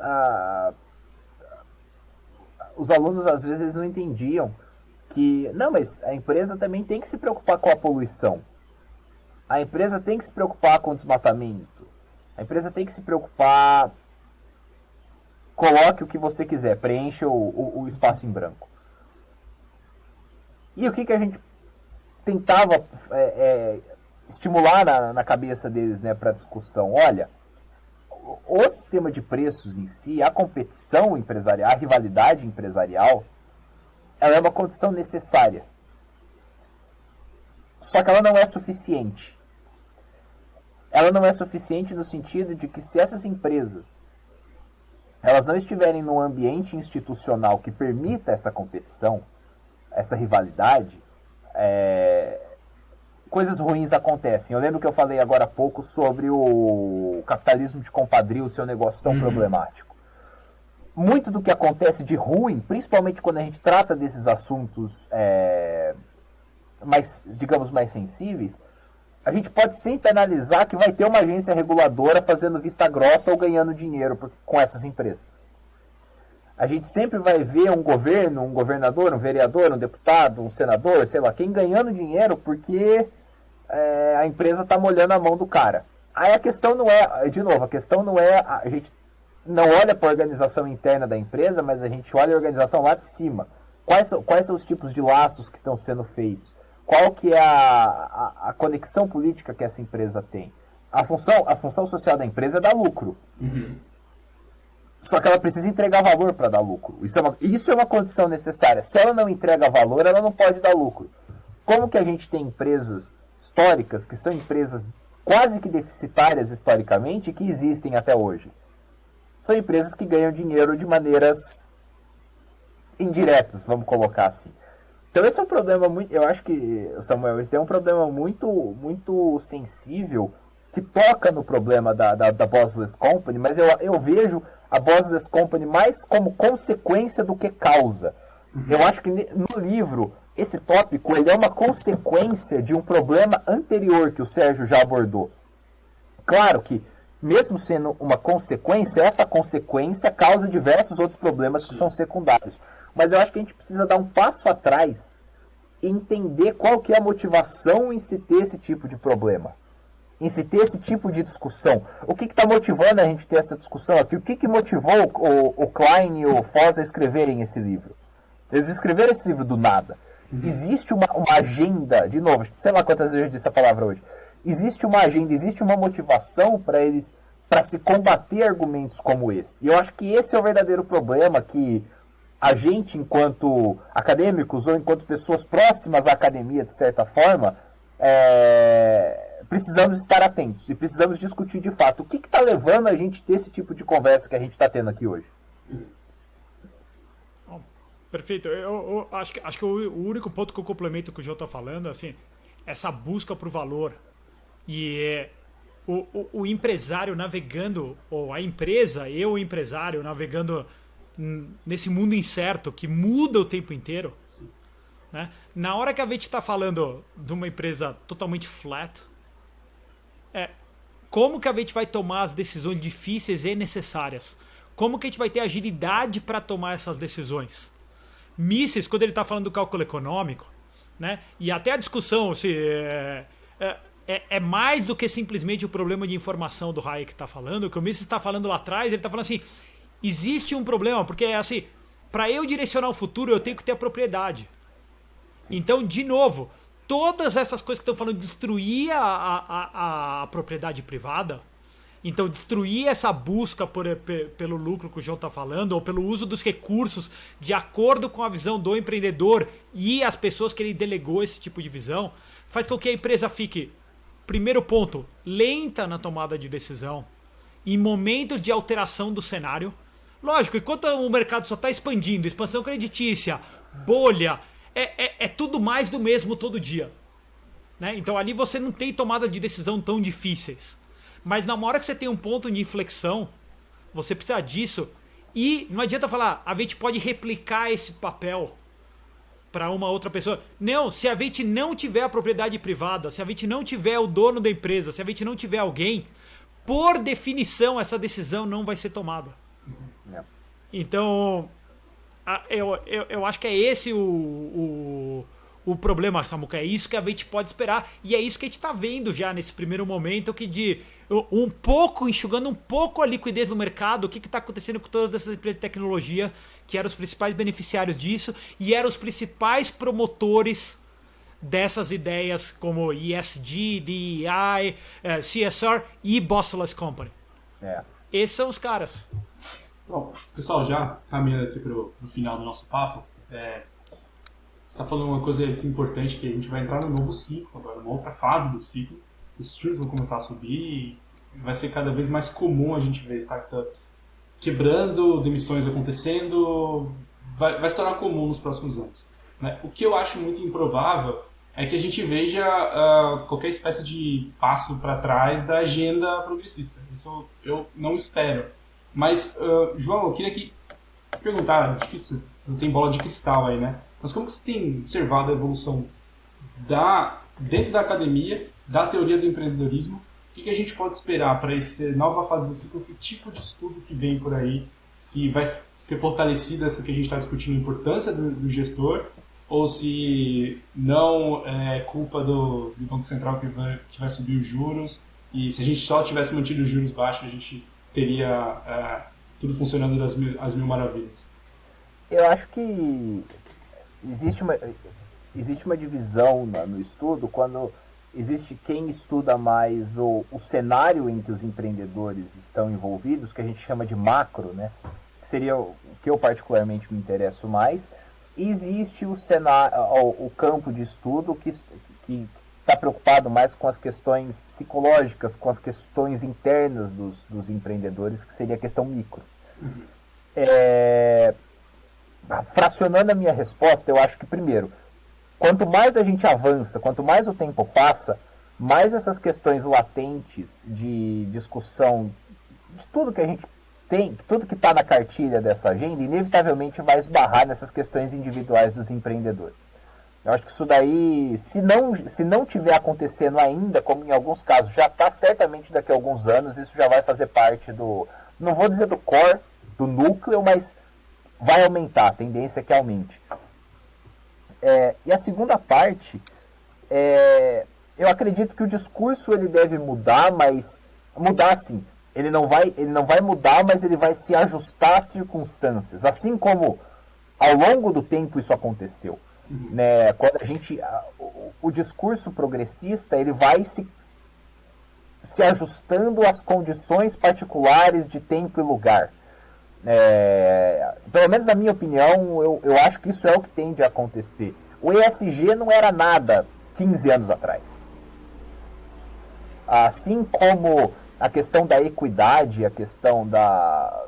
S3: os alunos, às vezes, eles não entendiam que, não, mas a empresa também tem que se preocupar com a poluição. A empresa tem que se preocupar com o desmatamento. A empresa tem que se preocupar... Coloque o que você quiser, preencha o espaço em branco. E o que a gente tentava estimular na cabeça deles, né, para discussão? Olha, o sistema de preços em si, a competição empresarial, a rivalidade empresarial, ela é uma condição necessária. Só que ela não é suficiente. Ela não é suficiente no sentido de que, se essas empresas elas não estiverem num ambiente institucional que permita essa competição, essa rivalidade, coisas ruins acontecem. Eu lembro que eu falei agora há pouco sobre o capitalismo de compadrio, o seu negócio tão problemático. Muito do que acontece de ruim, principalmente quando a gente trata desses assuntos mais, digamos, mais sensíveis, a gente pode sempre analisar que vai ter uma agência reguladora fazendo vista grossa ou ganhando dinheiro com essas empresas. A gente sempre vai ver um governo, um governador, um vereador, um deputado, um senador, sei lá, quem ganhando dinheiro porque a empresa está molhando a mão do cara. Aí a questão não é, de novo, a gente não olha para a organização interna da empresa, mas a gente olha a organização lá de cima. Quais são os tipos de laços que estão sendo feitos? Qual que é a conexão política que essa empresa tem? A função social da empresa é dar lucro. Só que ela precisa entregar valor para dar lucro. Isso é uma condição necessária. Se ela não entrega valor, ela não pode dar lucro. Como que a gente tem empresas históricas, que são empresas quase que deficitárias historicamente, que existem até hoje? São empresas que ganham dinheiro de maneiras indiretas, vamos colocar assim. Então esse é um problema muito, eu acho que, Samuel, esse é um problema muito sensível, que toca no problema da Bossless Company, mas eu vejo a Bossless Company mais como consequência do que causa. Eu acho que no livro, esse tópico ele é uma consequência de um problema anterior que o Sérgio já abordou. Claro que, mesmo sendo uma consequência, essa consequência causa diversos outros problemas que são secundários. Mas eu acho que a gente precisa dar um passo atrás e entender qual que é a motivação em se ter esse tipo de problema, em se ter esse tipo de discussão. O que está motivando a gente ter essa discussão aqui? O que motivou o Klein e o Foz a escreverem esse livro? Eles escreveram esse livro do nada. Existe uma agenda, de novo, sei lá quantas vezes eu disse a palavra hoje. Existe uma agenda, existe uma motivação para eles, para se combater argumentos como esse. E eu acho que esse é o verdadeiro problema que a gente, enquanto acadêmicos ou enquanto pessoas próximas à academia, de certa forma, precisamos estar atentos e precisamos discutir de fato o que está levando a gente a ter esse tipo de conversa que a gente está tendo aqui hoje.
S2: Perfeito. Eu acho que o único ponto que eu complemento que o João está falando, assim, essa busca por valor e o empresário navegando, ou a empresa e o empresário navegando nesse mundo incerto que muda o tempo inteiro. Né? Na hora que a gente está falando de uma empresa totalmente flat, como que a gente vai tomar as decisões difíceis e necessárias? Como que a gente vai ter agilidade para tomar essas decisões? Mises, quando ele está falando do cálculo econômico, né? E até a discussão se é mais do que simplesmente o problema de informação do Hayek que está falando, o que o Mises está falando lá atrás, ele está falando assim, existe um problema, porque assim, para eu direcionar o futuro, eu tenho que ter a propriedade. Sim. Então, de novo, todas essas coisas que estão falando de destruir a propriedade privada, então destruir essa busca pelo lucro que o João está falando, ou pelo uso dos recursos de acordo com a visão do empreendedor e as pessoas que ele delegou esse tipo de visão, faz com que a empresa fique, primeiro ponto, lenta na tomada de decisão, em momentos de alteração do cenário. Lógico, enquanto o mercado só está expandindo, expansão creditícia, bolha, é tudo mais do mesmo todo dia. Né? Então ali você não tem tomadas de decisão tão difíceis. Mas na hora que você tem um ponto de inflexão, você precisa disso. E não adianta falar, a gente pode replicar esse papel para uma outra pessoa. Não, se a gente não tiver a propriedade privada, se a gente não tiver o dono da empresa, se a gente não tiver alguém, por definição essa decisão não vai ser tomada. Então, eu acho que é esse o problema, Samuca. É isso que a gente pode esperar. E é isso que a gente está vendo já nesse primeiro momento, que enxugando um pouco a liquidez no mercado, o que está acontecendo com todas essas empresas de tecnologia, que eram os principais beneficiários disso, e eram os principais promotores dessas ideias como ESG, DEI, CSR e Bossless Company. Esses são os caras.
S1: Bom, pessoal, já caminhando aqui para o final do nosso papo, você está falando uma coisa importante, que a gente vai entrar num novo ciclo agora, uma outra fase do ciclo. Os juros vão começar a subir e vai ser cada vez mais comum a gente ver startups quebrando, demissões acontecendo, vai se tornar comum nos próximos anos. Né? O que eu acho muito improvável é que a gente veja qualquer espécie de passo para trás da agenda progressista. Isso eu não espero. Mas, João, eu queria perguntar, é difícil, não tem bola de cristal aí, né? Mas como que você tem observado a evolução dentro da academia, da teoria do empreendedorismo? O que a gente pode esperar para essa nova fase do ciclo? Que tipo de estudo que vem por aí? Se vai ser fortalecida essa que a gente está discutindo, a importância do gestor, ou se não é culpa do Banco Central que vai subir os juros, e se a gente só tivesse mantido os juros baixos, a gente teria tudo funcionando às mil maravilhas.
S3: Eu acho que existe uma divisão no estudo quando existe quem estuda mais o cenário em que os empreendedores estão envolvidos, que a gente chama de macro, né? Que seria o que eu particularmente me interesso mais, e existe o campo de estudo que está preocupado mais com as questões psicológicas, com as questões internas dos empreendedores, que seria a questão micro. Fracionando a minha resposta, eu acho que, primeiro, quanto mais a gente avança, quanto mais o tempo passa, mais essas questões latentes de discussão de tudo que a gente tem, tudo que está na cartilha dessa agenda, inevitavelmente vai esbarrar nessas questões individuais dos empreendedores. Eu acho que isso daí, se não tiver acontecendo ainda, como em alguns casos já está, certamente daqui a alguns anos, isso já vai fazer parte do, não vou dizer do core, do núcleo, mas vai aumentar, a tendência é que aumente. E a segunda parte, eu acredito que o discurso ele deve mudar, mas mudar assim, ele não vai mudar, mas ele vai se ajustar às circunstâncias, assim como ao longo do tempo isso aconteceu. Né? Quando o discurso progressista ele vai se ajustando às condições particulares de tempo e lugar. Pelo menos na minha opinião, eu acho que isso é o que tende a acontecer. O ESG não era nada 15 anos atrás. Assim como a questão da equidade, a questão da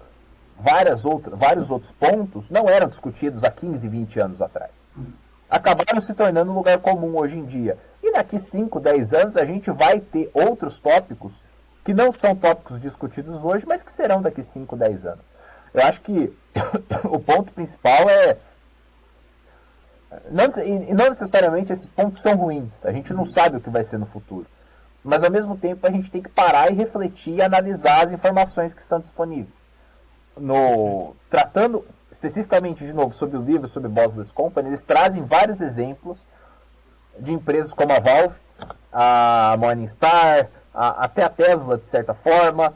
S3: vários outros pontos não eram discutidos há 15, 20 anos atrás. Acabaram se tornando um lugar comum hoje em dia. E daqui 5, 10 anos a gente vai ter outros tópicos que não são tópicos discutidos hoje, mas que serão daqui 5, 10 anos. Eu acho que o ponto principal não necessariamente esses pontos são ruins. A gente não sabe o que vai ser no futuro. Mas ao mesmo tempo a gente tem que parar e refletir e analisar as informações que estão disponíveis. Tratando especificamente, de novo, sobre o livro, sobre Bossless Company, eles trazem vários exemplos de empresas como a Valve, a Morningstar, até a Tesla, de certa forma,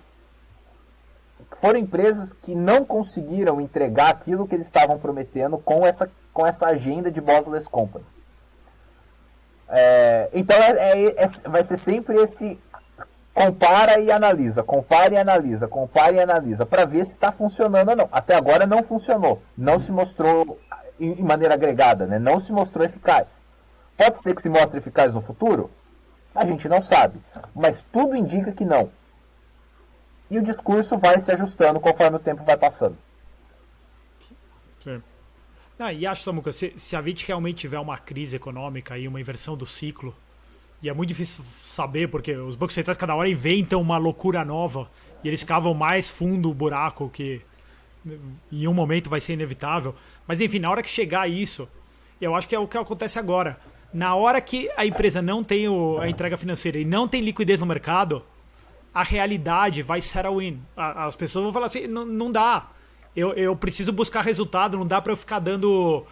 S3: que foram empresas que não conseguiram entregar aquilo que eles estavam prometendo com essa agenda de Bossless Company. Então vai ser sempre esse compara e analisa, para ver se está funcionando ou não. Até agora não funcionou, não se mostrou em maneira agregada, né? Não se mostrou eficaz. Pode ser que se mostre eficaz no futuro? A gente não sabe, mas tudo indica que não. E o discurso vai se ajustando conforme o tempo vai passando.
S2: Sim. E acho, Samuca, se a gente realmente tiver uma crise econômica e uma inversão do ciclo, e é muito difícil saber, porque os bancos centrais cada hora inventam uma loucura nova e eles cavam mais fundo o buraco, que em um momento vai ser inevitável. Mas enfim, na hora que chegar isso, eu acho que é o que acontece agora. Na hora que a empresa não tem a entrega financeira e não tem liquidez no mercado, a realidade vai settle in. As pessoas vão falar assim, não dá. Eu preciso buscar resultado, não dá para eu ficar dando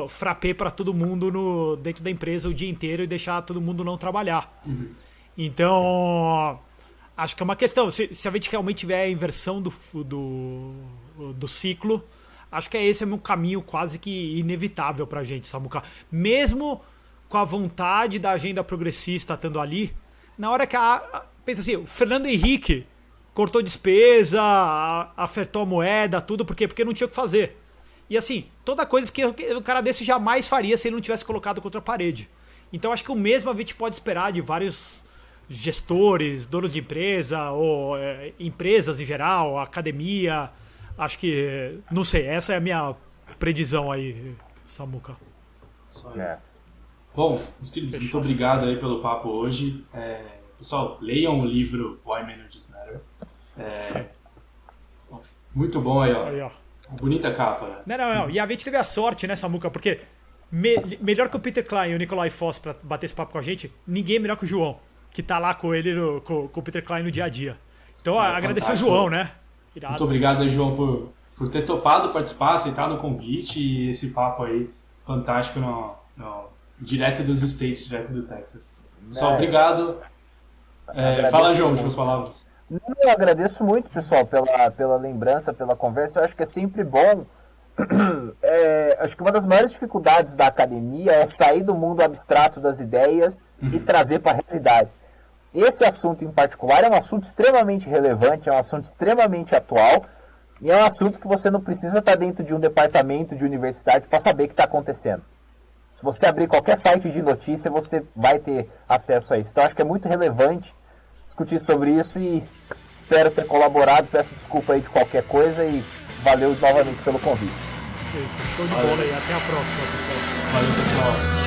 S2: frappé para todo mundo dentro da empresa o dia inteiro e deixar todo mundo não trabalhar. Então, acho que é uma questão. Se a gente realmente tiver a inversão do ciclo, acho que esse é um caminho quase que inevitável para a gente, Samuca. Mesmo com a vontade da agenda progressista estando ali, na hora que pensa assim, o Fernando Henrique cortou despesa, acertou a moeda, tudo, por quê? Porque não tinha o que fazer. E assim, toda coisa que o cara desse jamais faria se ele não tivesse colocado contra a parede. Então acho que o mesmo a gente pode esperar de vários gestores, donos de empresa, ou empresas em geral, academia. Acho que, não sei, essa é a minha predição aí, Samuca.
S1: Só aí. Bom, meus queridos, muito obrigado aí pelo papo hoje. Pessoal, leiam o livro Why Managers Matter. Muito bom aí, ó. Bonita capa, né?
S2: Não. E a gente teve a sorte, né, Samuca? Porque melhor que o Peter Klein e o Nikolai Foss pra bater esse papo com a gente, ninguém é melhor que o João, que tá lá com ele, com o Peter Klein no dia a dia. Então, agradecer ao João, né?
S1: Irado. Muito obrigado aí, João, por ter topado participar, aceitado o convite e esse papo aí fantástico direto dos States, direto do Texas. Pessoal, obrigado. Fala, João, últimas palavras.
S3: Eu agradeço muito, pessoal, pela lembrança, pela conversa. Eu acho que é sempre bom. Acho que uma das maiores dificuldades da academia é sair do mundo abstrato das ideias e trazer para a realidade. Esse assunto em particular é um assunto extremamente relevante, é um assunto extremamente atual e é um assunto que você não precisa estar dentro de um departamento de universidade para saber o que está acontecendo. Se você abrir qualquer site de notícia, você vai ter acesso a isso. Então acho que é muito relevante discutir sobre isso e espero ter colaborado. Peço desculpa aí de qualquer coisa e valeu novamente pelo convite.
S2: Isso, show de bola aí. Até a próxima, pessoal.
S1: Valeu, pessoal.